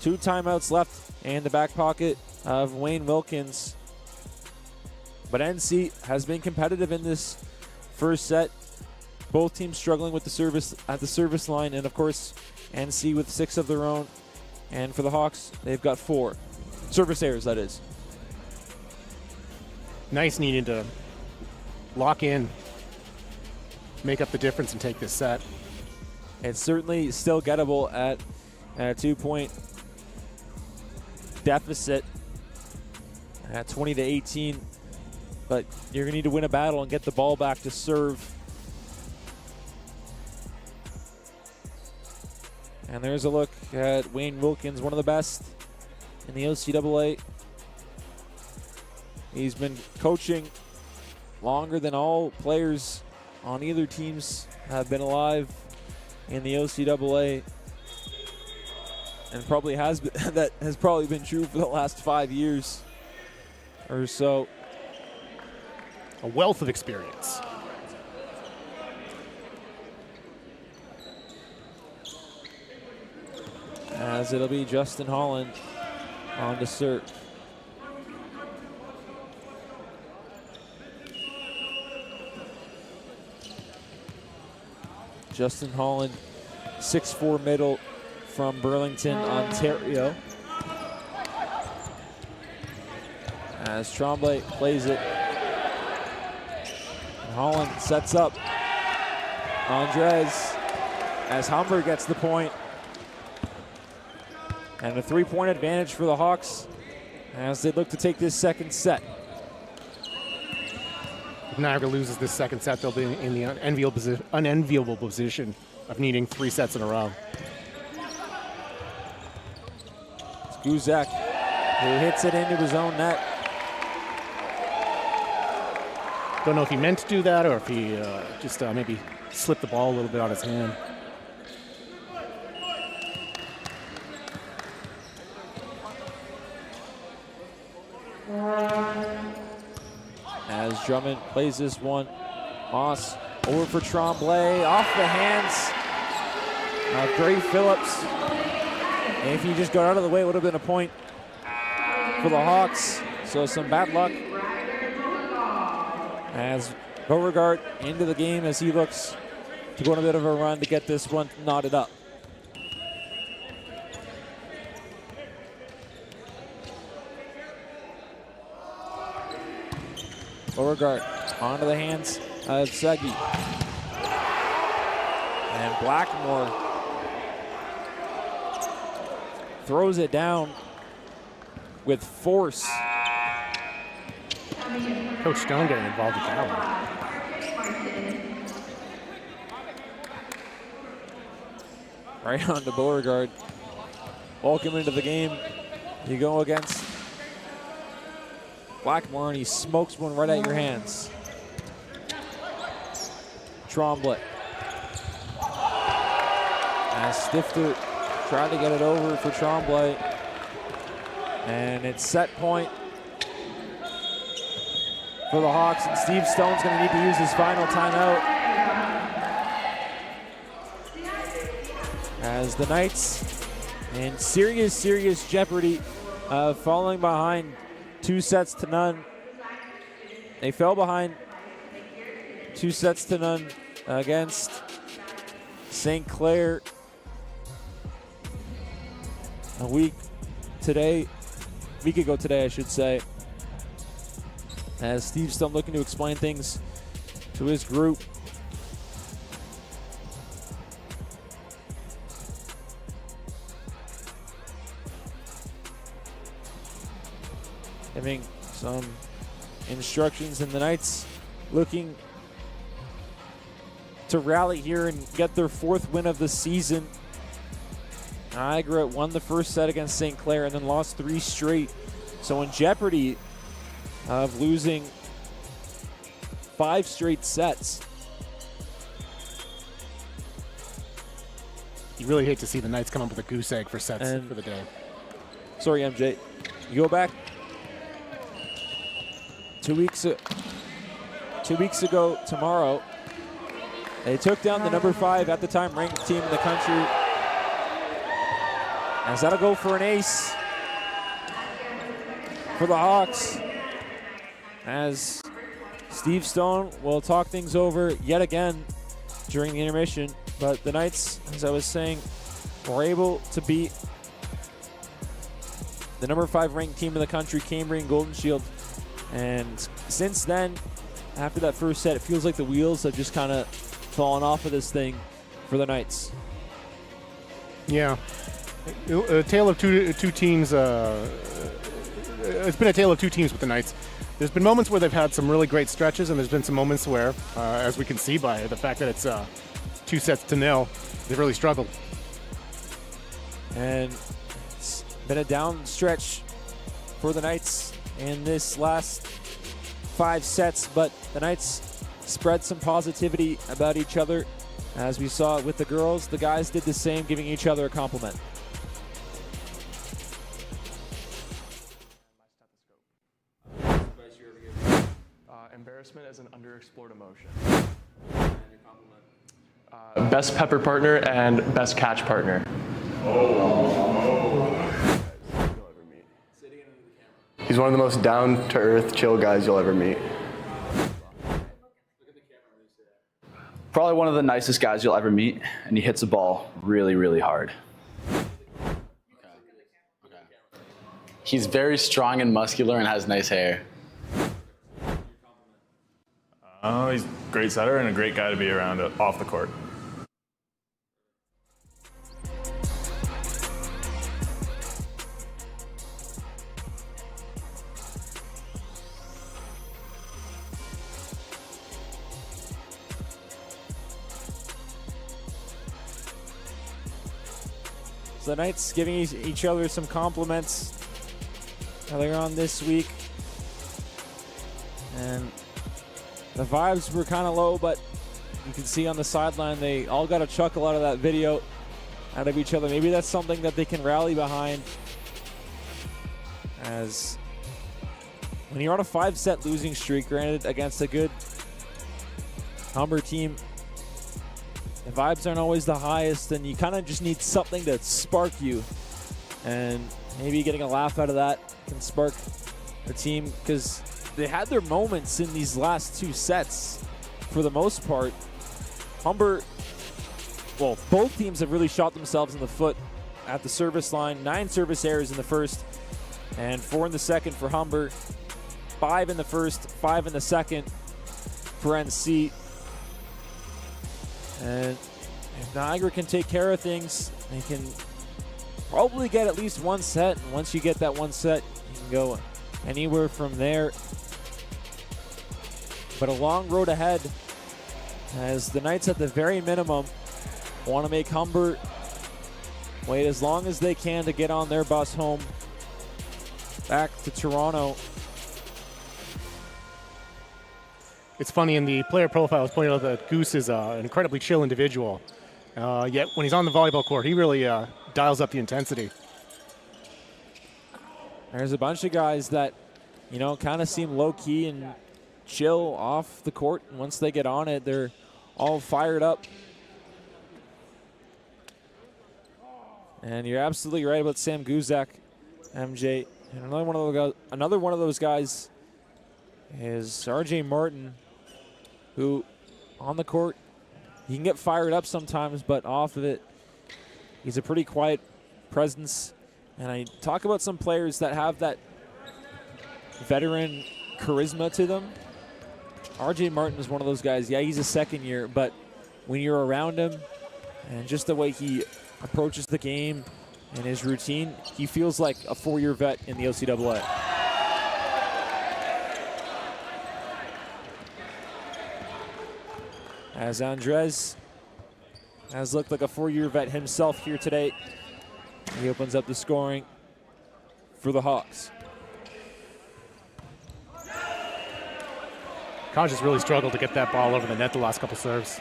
2 timeouts left in the back pocket of Wayne Wilkins. But NC has been competitive in this first set. Both teams struggling with the service at the service line, and of course NC with 6 of their own. And for the Hawks, they've got 4 service errors, that is. Nice needing to lock in, make up the difference, and take this set. It's certainly still gettable at a 2-point deficit at 20-18, but you're going to need to win a battle and get the ball back to serve. And there's a look at Wayne Wilkins, one of the best in the OCAA. He's been coaching longer than all players on either teams have been alive in the OCAA, and probably has been, that has probably been true for the last 5 years or so. A wealth of experience. As it'll be Justin Holland on to serve. Justin Holland, 6'4" middle from Burlington, Ontario. As Tremblay plays it. Holland sets up Andres as Humber gets the point. And a 3-point advantage for the Hawks as they look to take this second set. If Niagara loses this second set, they'll be in the unenviable position of needing 3 sets in a row. It's Guzek who hits it into his own net Don't know if he meant to do that or if he just maybe slipped the ball a little bit on his hand. As Drummond plays this one, Moss over for Tremblay, off the hands of Gray Phillips. And if he just got out of the way, it would have been a point for the Hawks. So some bad luck as Beauregard into the game as he looks to go on a bit of a run to get this one knotted up. Beauregard onto the hands of Segi. And Blackmore throws it down with force. Coach Stone getting involved with that one. Right on to Beauregard. Welcome into the game. You go against Blackmore and he smokes one right at your hands. Tremblay. As Stifter tried to get it over for Tremblay. And it's set point for the Hawks, and Steve Stone's going to need to use his final timeout. As the Knights in serious jeopardy of falling behind 2-0. They fell behind 2-0 against St. Clair a week ago today, I should say. As Steve Stone looking to explain things to his group. Giving some instructions, and the Knights looking to rally here and get their 4th win of the season. Niagara won the first set against St. Clair and then lost 3 straight. So in jeopardy of losing 5 straight sets. You really hate to see the Knights come up with a goose egg for sets for the day. Sorry, MJ. You go back 2 weeks ago tomorrow, they took down the number 5 at the time ranked team in the country. As that'll go for an ace for the Hawks. As Steve Stone will talk things over yet again during the intermission. But the Knights, as I was saying, were able to beat the number 5 ranked team in the country, Cambria and Golden Shield. And since then, after that first set, it feels like the wheels have just kind of fallen off of this thing for the Knights. Yeah. A tale of two teams. It's been a tale of 2 teams with the Knights. There's been moments where they've had some really great stretches, and there's been some moments where, as we can see by the fact that it's 2-0, they've really struggled. And it's been a down stretch for the Knights in this last 5 sets, but the Knights spread some positivity about each other. As we saw with the girls, the guys did the same, giving each other a compliment. Embarrassment as an underexplored emotion. Best pepper partner and best catch partner. He's one of the most down-to-earth, chill guys you'll ever meet. Probably one of the nicest guys you'll ever meet, and he hits the ball really, really hard. He's very strong and muscular and has nice hair. He's a great setter and a great guy to be around off the court. So the Knights giving each other some compliments earlier on this week. And The vibes were kind of low, but you can see on the sideline they all got a chuckle out of that video, out of each other. Maybe that's something that they can rally behind, as when you're on a 5-set losing streak, granted against a good Humber team, the vibes aren't always the highest, and you kind of just need something to spark you. And maybe getting a laugh out of that can spark the team, because they had their moments in these last 2 sets for the most part. Humber, well, both teams have really shot themselves in the foot at the service line. 9 service errors in the first and 4 in the second for Humber. 5 in the first, 5 in the second for NC. And if Niagara can take care of things, they can probably get at least 1 set. And once you get that 1 set, you can go anywhere from there. But a long road ahead, as the Knights at the very minimum want to make Humber wait as long as they can to get on their bus home back to Toronto. It's funny, in the player profile, it's pointed out that Goose is an incredibly chill individual. Yet when he's on the volleyball court, he really dials up the intensity. There's a bunch of guys that, you know, kind of seem low-key and chill off the court. And once they get on it, they're all fired up. And you're absolutely right about Sam Guzak, MJ. And another one of those guys is RJ Martin, who on the court, he can get fired up sometimes, but off of it, he's a pretty quiet presence. And I talk about some players that have that veteran charisma to them. RJ Martin is one of those guys. Yeah, he's a second year, but when you're around him and just the way he approaches the game and his routine, he feels like a 4-year vet in the OCAA. As Andres has looked like a 4-year vet himself here today. He opens up the scoring for the Hawks. Kaj has really struggled to get that ball over the net the last couple serves.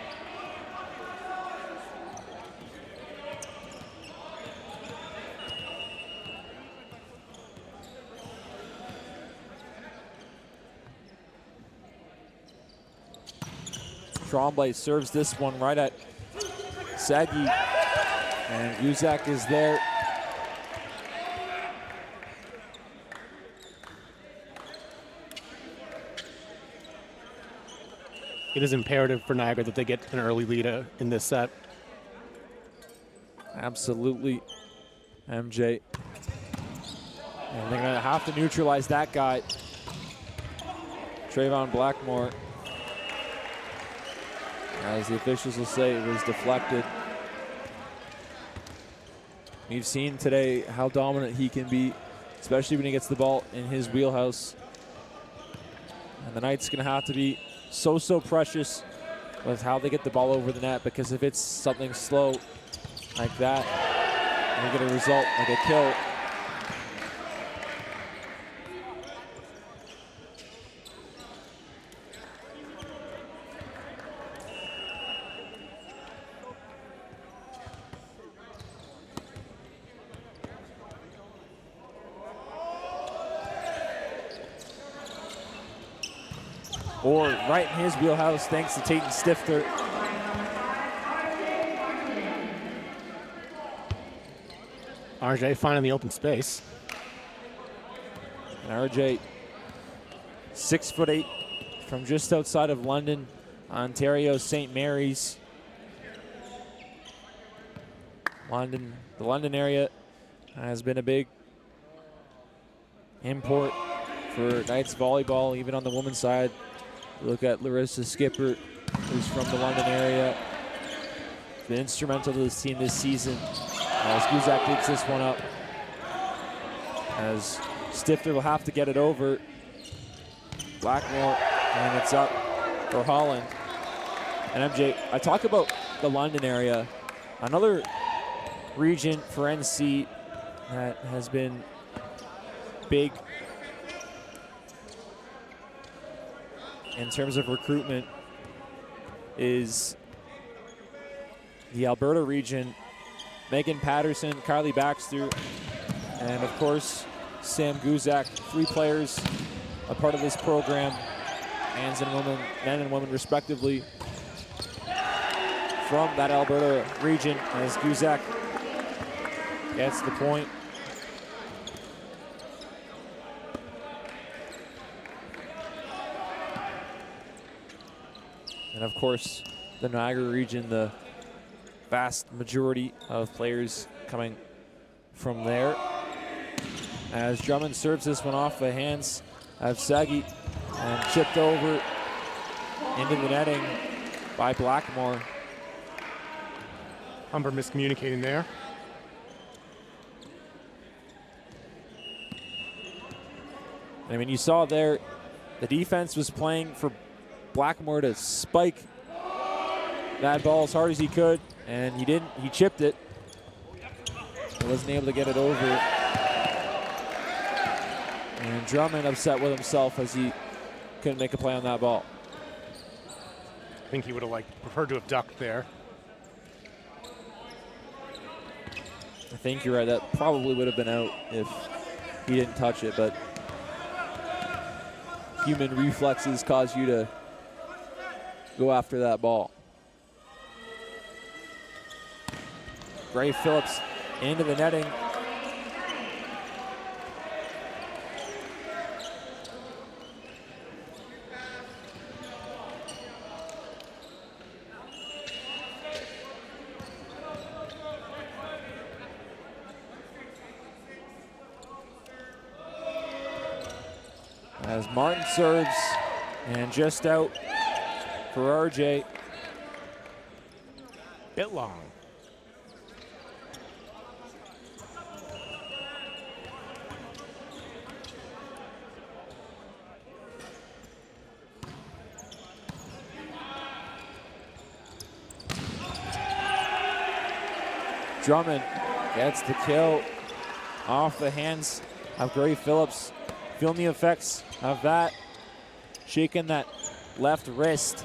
Tremblay serves this one right at Sagi, and Guzak is there. It is imperative for Niagara that they get an early lead in this set. Absolutely, MJ. And they're going to have to neutralize that guy, Trayvon Blackmore. As the officials will say, it was deflected. We've seen today how dominant he can be, especially when he gets the ball in his wheelhouse. And the Knights going to have to be so precious with how they get the ball over the net, because if it's something slow like that, and you get a result like a kill, or right in his wheelhouse, thanks to Tayton Stifter. RJ finding the open space. And RJ, 6'8", from just outside of London, Ontario, St. Mary's. The London area has been a big import for Knights volleyball, even on the women's side. Look at Larissa Skipper, who's from the London area. Been instrumental to this team this season. As Guzak takes this one up, as Stifter will have to get it over Blackmore, and it's up for Holland. And MJ, I talk about the London area, another region for NC that has been big in terms of recruitment is the Alberta region. Megan Patterson, Kylie Baxter, and of course, Sam Guzak, 3 players a part of this program, men and women respectively, from that Alberta region, as Guzak gets the point. And of course, the Niagara region, the vast majority of players coming from there. As Drummond serves this one off the hands of Sagi and chipped over into the netting by Blackmore. Humber miscommunicating there. I mean, you saw there, the defense was playing for Blackmore to spike that ball as hard as he could, and he didn't. He chipped it. He wasn't able to get it over. And Drummond upset with himself as he couldn't make a play on that ball. I think he would have preferred to have ducked there. I think you're right. That probably would have been out if he didn't touch it, but human reflexes cause you to go after that ball. Gray Phillips into the netting. As Martin serves, and just out for RJ. Bit long. Drummond gets the kill off the hands of Gray Phillips. Feeling the effects of that, shaking that left wrist.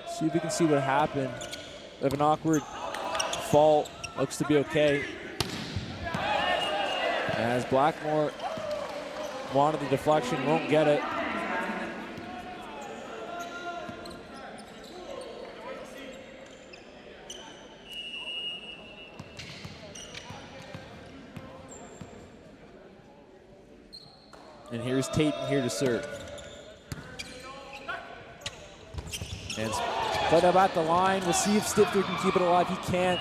See if we can see what happened. We have an awkward fall, looks to be okay. As Blackmore wanted the deflection, won't get it. And here's Tatum here to serve. And it's put up at the line. We'll see if Stifter can keep it alive. He can't.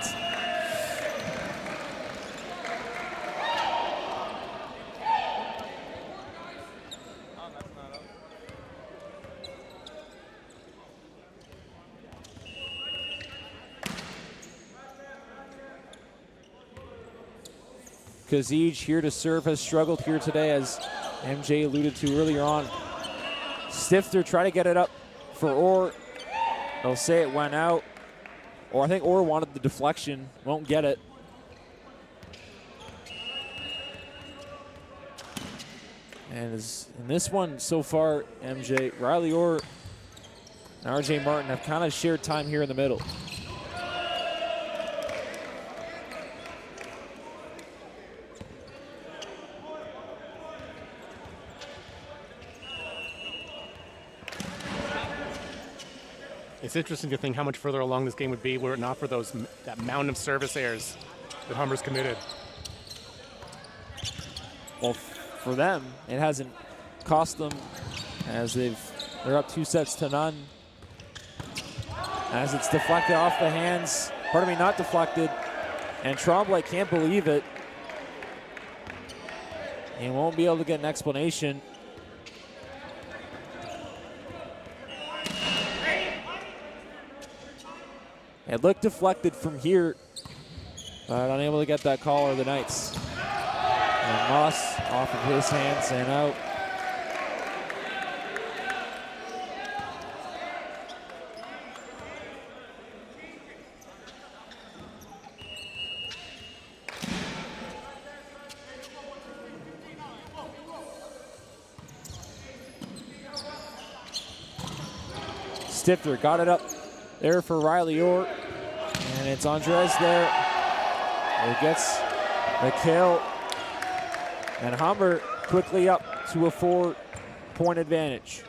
Kazij here to serve has struggled here today, as MJ alluded to earlier on. Stifter try to get it up for Orr. They'll say it went out. Or I think Orr wanted the deflection. Won't get it. And in this one so far, MJ, Riley Orr and RJ Martin have kind of shared time here in the middle. It's interesting to think how much further along this game would be were it not for that mound of service errors that Humber's committed. Well, for them, it hasn't cost them, as they're up 2-0. As it's deflected off the hands, not deflected, and Tremblay can't believe it. He won't be able to get an explanation. It looked deflected from here, but unable to get that call of the Knights. And Moss off of his hands and out. Stifter got it up there for Riley Orr. And it's Andres there who gets the kill. And Humber quickly up to a 4-point advantage.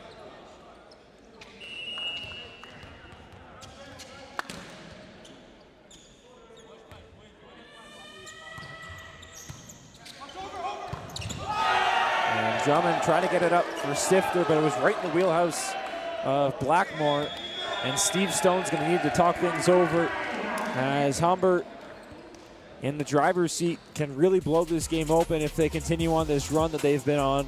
And Drummond trying to get it up for Stifter, but it was right in the wheelhouse of Blackmore. And Steve Stone's going to need to talk things over as Humber in the driver's seat can really blow this game open if they continue on this run that they've been on.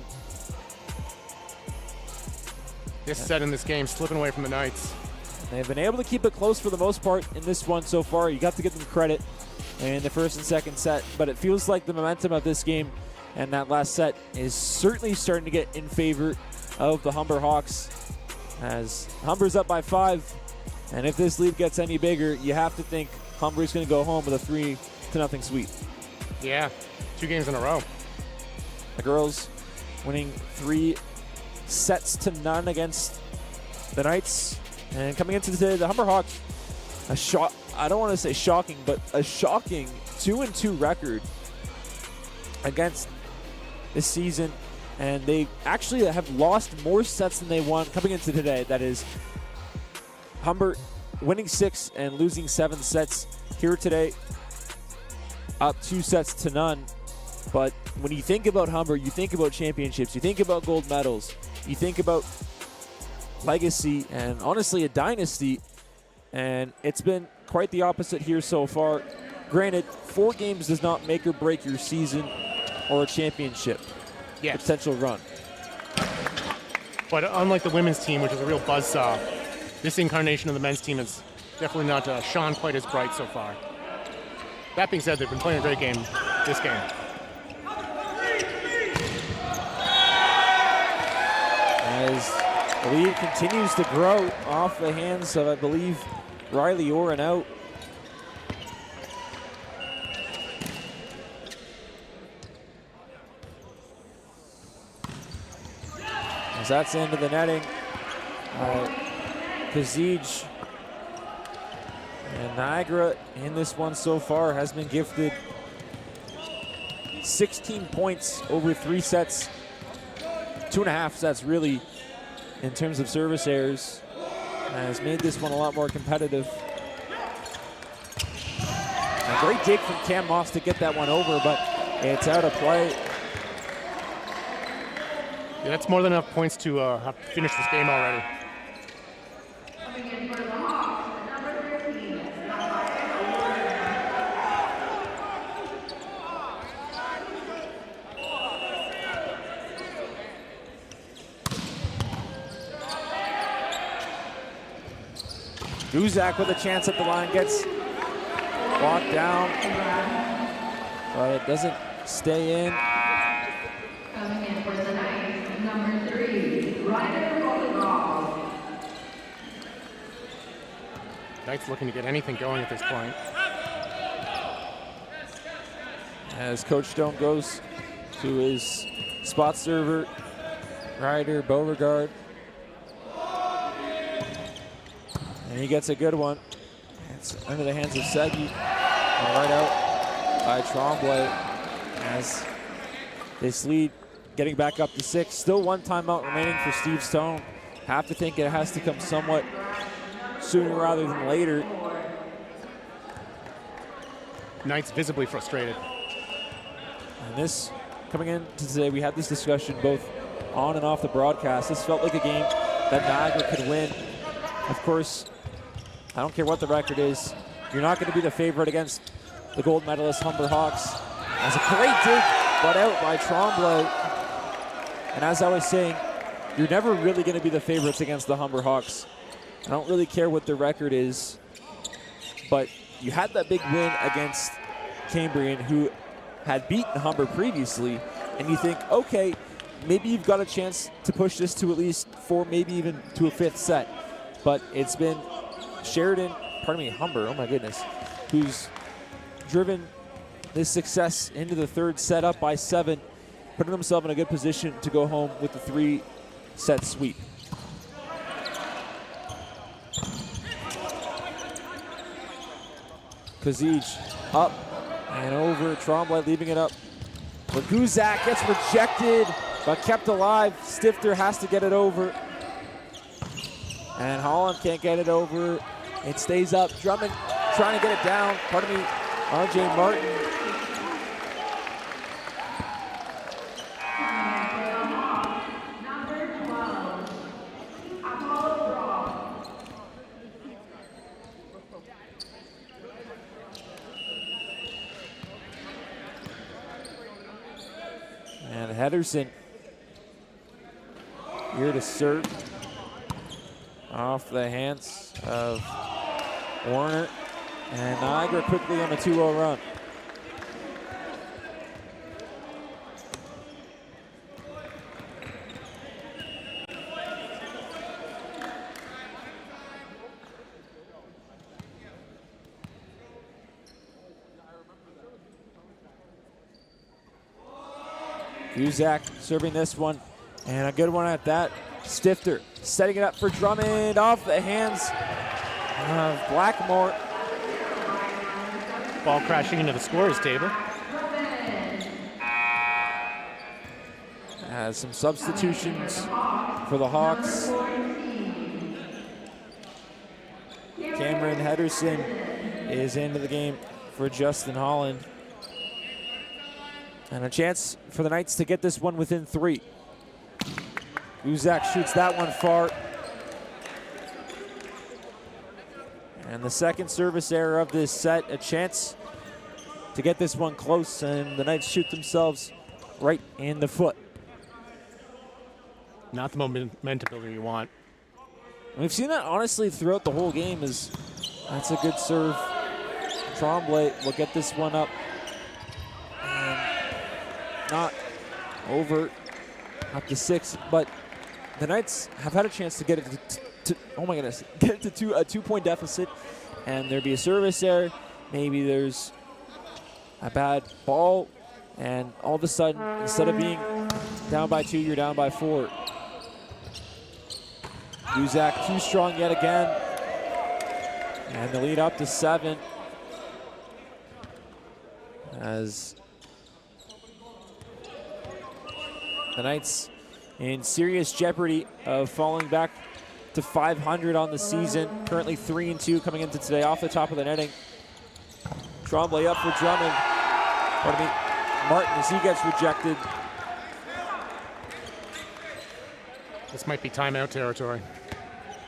This set in this game slipping away from the Knights. They've been able to keep it close for the most part in this one so far. You got to give them credit in the first and second set, but it feels like the momentum of this game and that last set is certainly starting to get in favor of the Humber Hawks, as Humber's up by 5, and if this lead gets any bigger, you have to think Humber's going to go home with a 3-0 sweep. Yeah, 2 games in a row. The girls winning 3 sets to none against the Knights, and coming into today, the Humber Hawks, I don't want to say shocking, but a shocking 2-2 record against this season. And they actually have lost more sets than they won coming into today. That is, Humber winning 6 and losing 7 sets here today, up 2 sets to none. But when you think about Humber, you think about championships, you think about gold medals, you think about legacy, and honestly a dynasty. And it's been quite the opposite here so far. Granted, 4 games does not make or break your season or a championship. Yes. Potential run. But unlike the women's team, which is a real buzzsaw, this incarnation of the men's team has definitely not shone quite as bright so far. That being said, they've been playing a great game this game. As the lead continues to grow off the hands of, I believe, Riley Orr and out. As that's into the netting. Kazij and Niagara in this one so far has been gifted 16 points over 3 sets. 2.5 sets really in terms of service errors. Has made this one a lot more competitive. A great dig from Cam Moss to get that one over, but it's out of play. Yeah, that's more than enough points to have finished this game already. Coming in for the Hawks, number 13, Guzak with a chance at the line, gets walked down, but it doesn't stay in. coming in for the Knights, number 3, Ryder Volleyball. Knights looking to get anything going at this point. As Coach Stone goes to his spot server, Ryder Beauregard. And he gets a good one. It's under the hands of Segi. And right out by Tremblay as this lead getting back up to 6. Still 1 timeout remaining for Steve Stone. Have to think it has to come somewhat sooner rather than later. Knights visibly frustrated. And this, coming into today, we had this discussion both on and off the broadcast. This felt like a game that Niagara could win. Of course, I don't care what the record is. You're not going to be the favorite against the gold medalist Humber Hawks. As a great dig, but out by Tremblay. And as I was saying, you're never really going to be the favorites against the Humber Hawks. I don't really care what the record is, but you had that big win against Cambrian, who had beaten Humber previously, and you think, okay, maybe you've got a chance to push this to at least 4, maybe even to a 5th set. But it's been Humber, oh my goodness, who's driven this success into the 3rd set up by 7, putting himself in a good position to go home with the 3-set sweep. Kazij up and over. Tremblay leaving it up. But Guzak gets rejected, but kept alive. Stifter has to get it over. And Holland can't get it over. It stays up. Drummond trying to get it down. Pardon me, RJ Martin. And Henderson here to serve off the hands of Warner. And Niagara quickly on a 2-0 run. Guzak serving this one, and a good one at that. Stifter setting it up for Drummond off the hands of Blackmore. Ball crashing into the scorer's table. Has some substitutions for the Hawks. Cameron Henderson is into the game for Justin Holland. And a chance for the Knights to get this one within 3. Guzak shoots that one far. And the second service error of this set, a chance to get this one close, and the Knights shoot themselves right in the foot. Not the momentum builder you want. We've seen that honestly throughout the whole game. That's a good serve. Tremblay will get this one up. And not over up to 6, but the Knights have had a chance to get it to oh my goodness, get it to a 2-point deficit, and there'd be a service error. Maybe there's a bad ball, and all of a sudden, instead of being down by 2, you're down by 4. Guzak too strong yet again, and the lead up to 7 as the Knights in serious jeopardy of falling back to 500 on the season. Currently 3-2 coming into today off the top of the netting. Tremblay up for Drummond. Pardon me, Martin as he gets rejected. This might be timeout territory.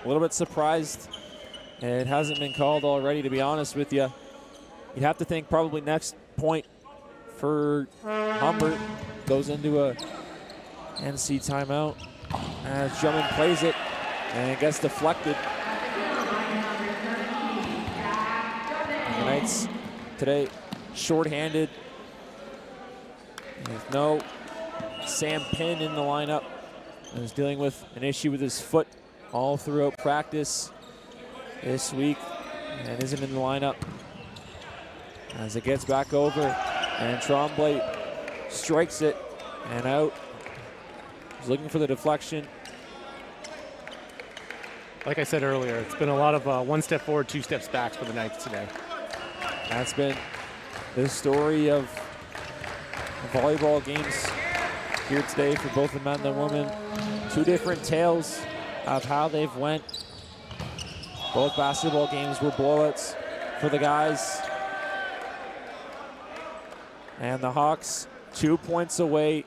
A little bit surprised it hasn't been called already, to be honest with you. You'd have to think probably next point for Humber goes into a NC timeout as Drummond plays it and it gets deflected. And the Knights today shorthanded with no Sam Pinn in the lineup. He was dealing with an issue with his foot all throughout practice this week and isn't in the lineup. As it gets back over and Tremblay strikes it and out. He's looking for the deflection. Like I said earlier, it's been a lot of 1 step forward, 2 steps back for the Knights today. That's been the story of volleyball games here today for both the men and the women. 2 different tales of how they've went. Both basketball games were blowouts for the guys. And the Hawks 2 points away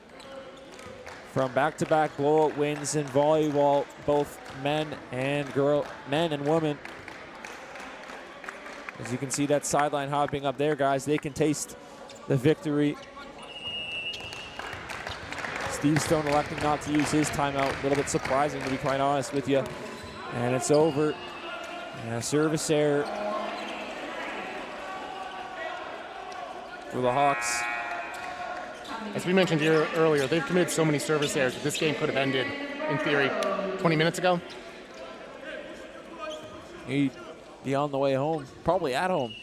from back-to-back blowout wins in volleyball, both men and women. As you can see that sideline hopping up there, guys, they can taste the victory. Steve Stone electing not to use his timeout. A little bit surprising, to be quite honest with you. And it's over. And a service error for the Hawks. As we mentioned here earlier, they've committed so many service errors that this game could have ended, in theory, 20 minutes ago. He'd be on the way home, probably at home,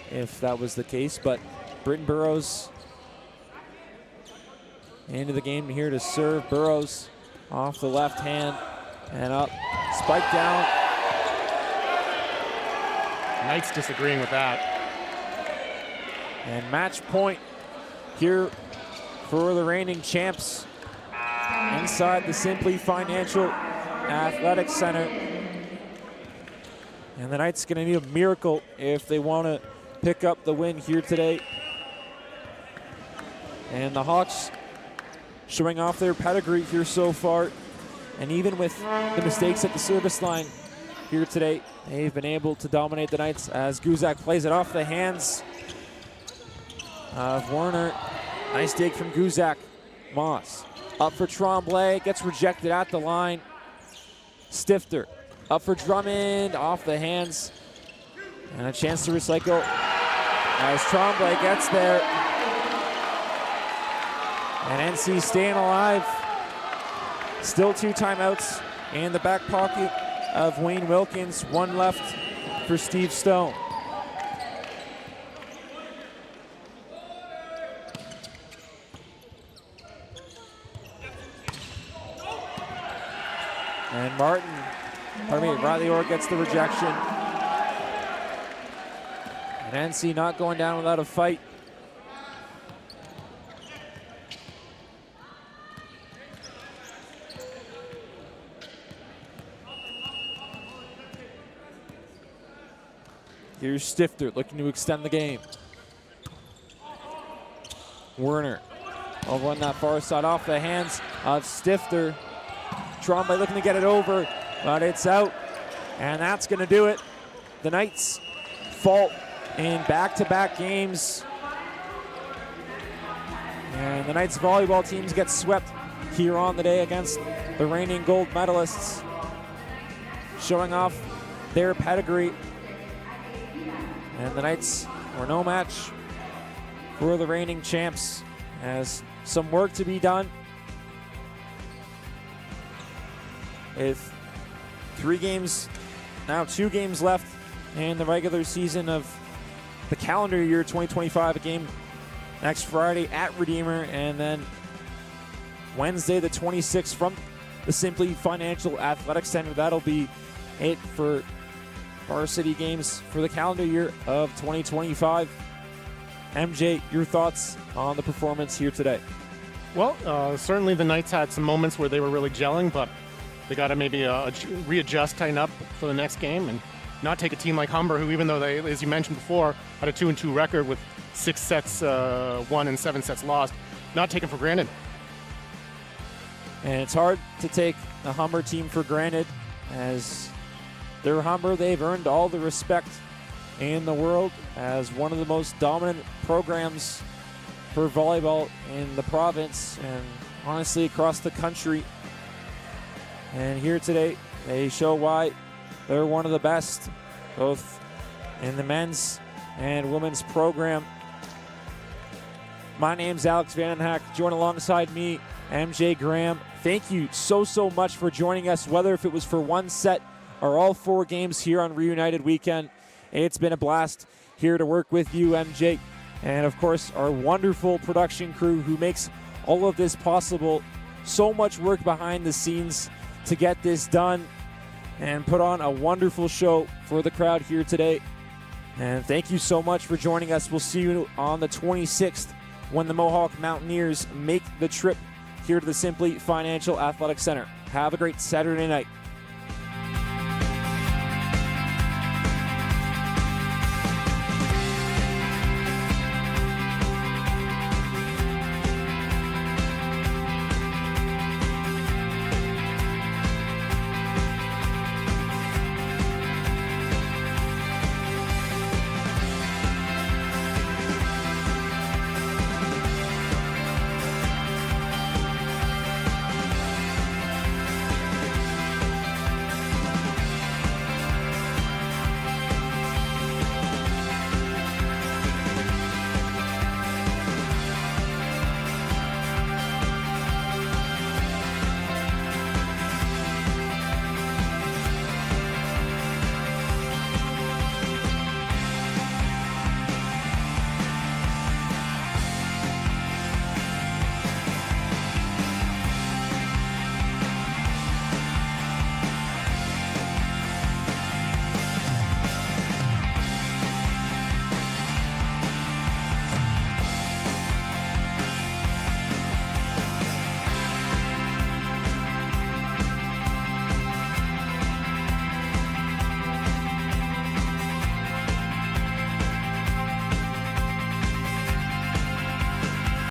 if that was the case. But Britton Burrows into the game here to serve. Burrows off the left hand and up. Spike down. Knights disagreeing with that. And match point here for the reigning champs inside the Simply Financial Athletic Center. And the Knights going to need a miracle if they want to pick up the win here today. And the Hawks showing off their pedigree here so far. And even with the mistakes at the service line here today, they've been able to dominate the Knights as Guzak plays it off the hands of Werner. Nice dig from Guzak. Moss up for Tremblay, gets rejected at the line. Stifter up for Drummond, off the hands. And a chance to recycle as Tremblay gets there. And NC staying alive. Still 2 timeouts in the back pocket of Wayne Wilkins. 1 left for Steve Stone. And Riley Orr gets the rejection. And NC not going down without a fight. Here's Stifter looking to extend the game. Werner over on that far side off the hands of Stifter. Tremblay looking to get it over, but it's out. And that's going to do it. The Knights fall in back-to-back games. And the Knights volleyball teams get swept here on the day against the reigning gold medalists, showing off their pedigree. And the Knights were no match for the reigning champs, as some work to be done. With 2 games left in the regular season of the calendar year 2025, a game next Friday at Redeemer, and then Wednesday the 26th from the Simply Financial Athletic Center. That'll be it for varsity games for the calendar year of 2025. MJ, your thoughts on the performance here today? Well, certainly the Knights had some moments where they were really gelling, but they got to maybe readjust, tighten up for the next game, and not take a team like Humber, who, even though they, as you mentioned before, had a 2-2 record with 6 sets won and 7 sets lost, not taken for granted. And it's hard to take the Humber team for granted, as they're Humber. They've earned all the respect in the world as one of the most dominant programs for volleyball in the province and honestly across the country. And here today, they show why they're one of the best, both in the men's and women's program. My name's Alex Vandenhack. Join alongside me, MJ Graham. Thank you so much for joining us, whether if it was for 1 set or all 4 games here on Reunited Weekend. It's been a blast here to work with you, MJ. And of course, our wonderful production crew who makes all of this possible. So much work behind the scenes to get this done and put on a wonderful show for the crowd here today. And thank you so much for joining us. We'll see you on the 26th when the Mohawk Mountaineers make the trip here to the Simply Financial Athletic Center. Have a great Saturday night.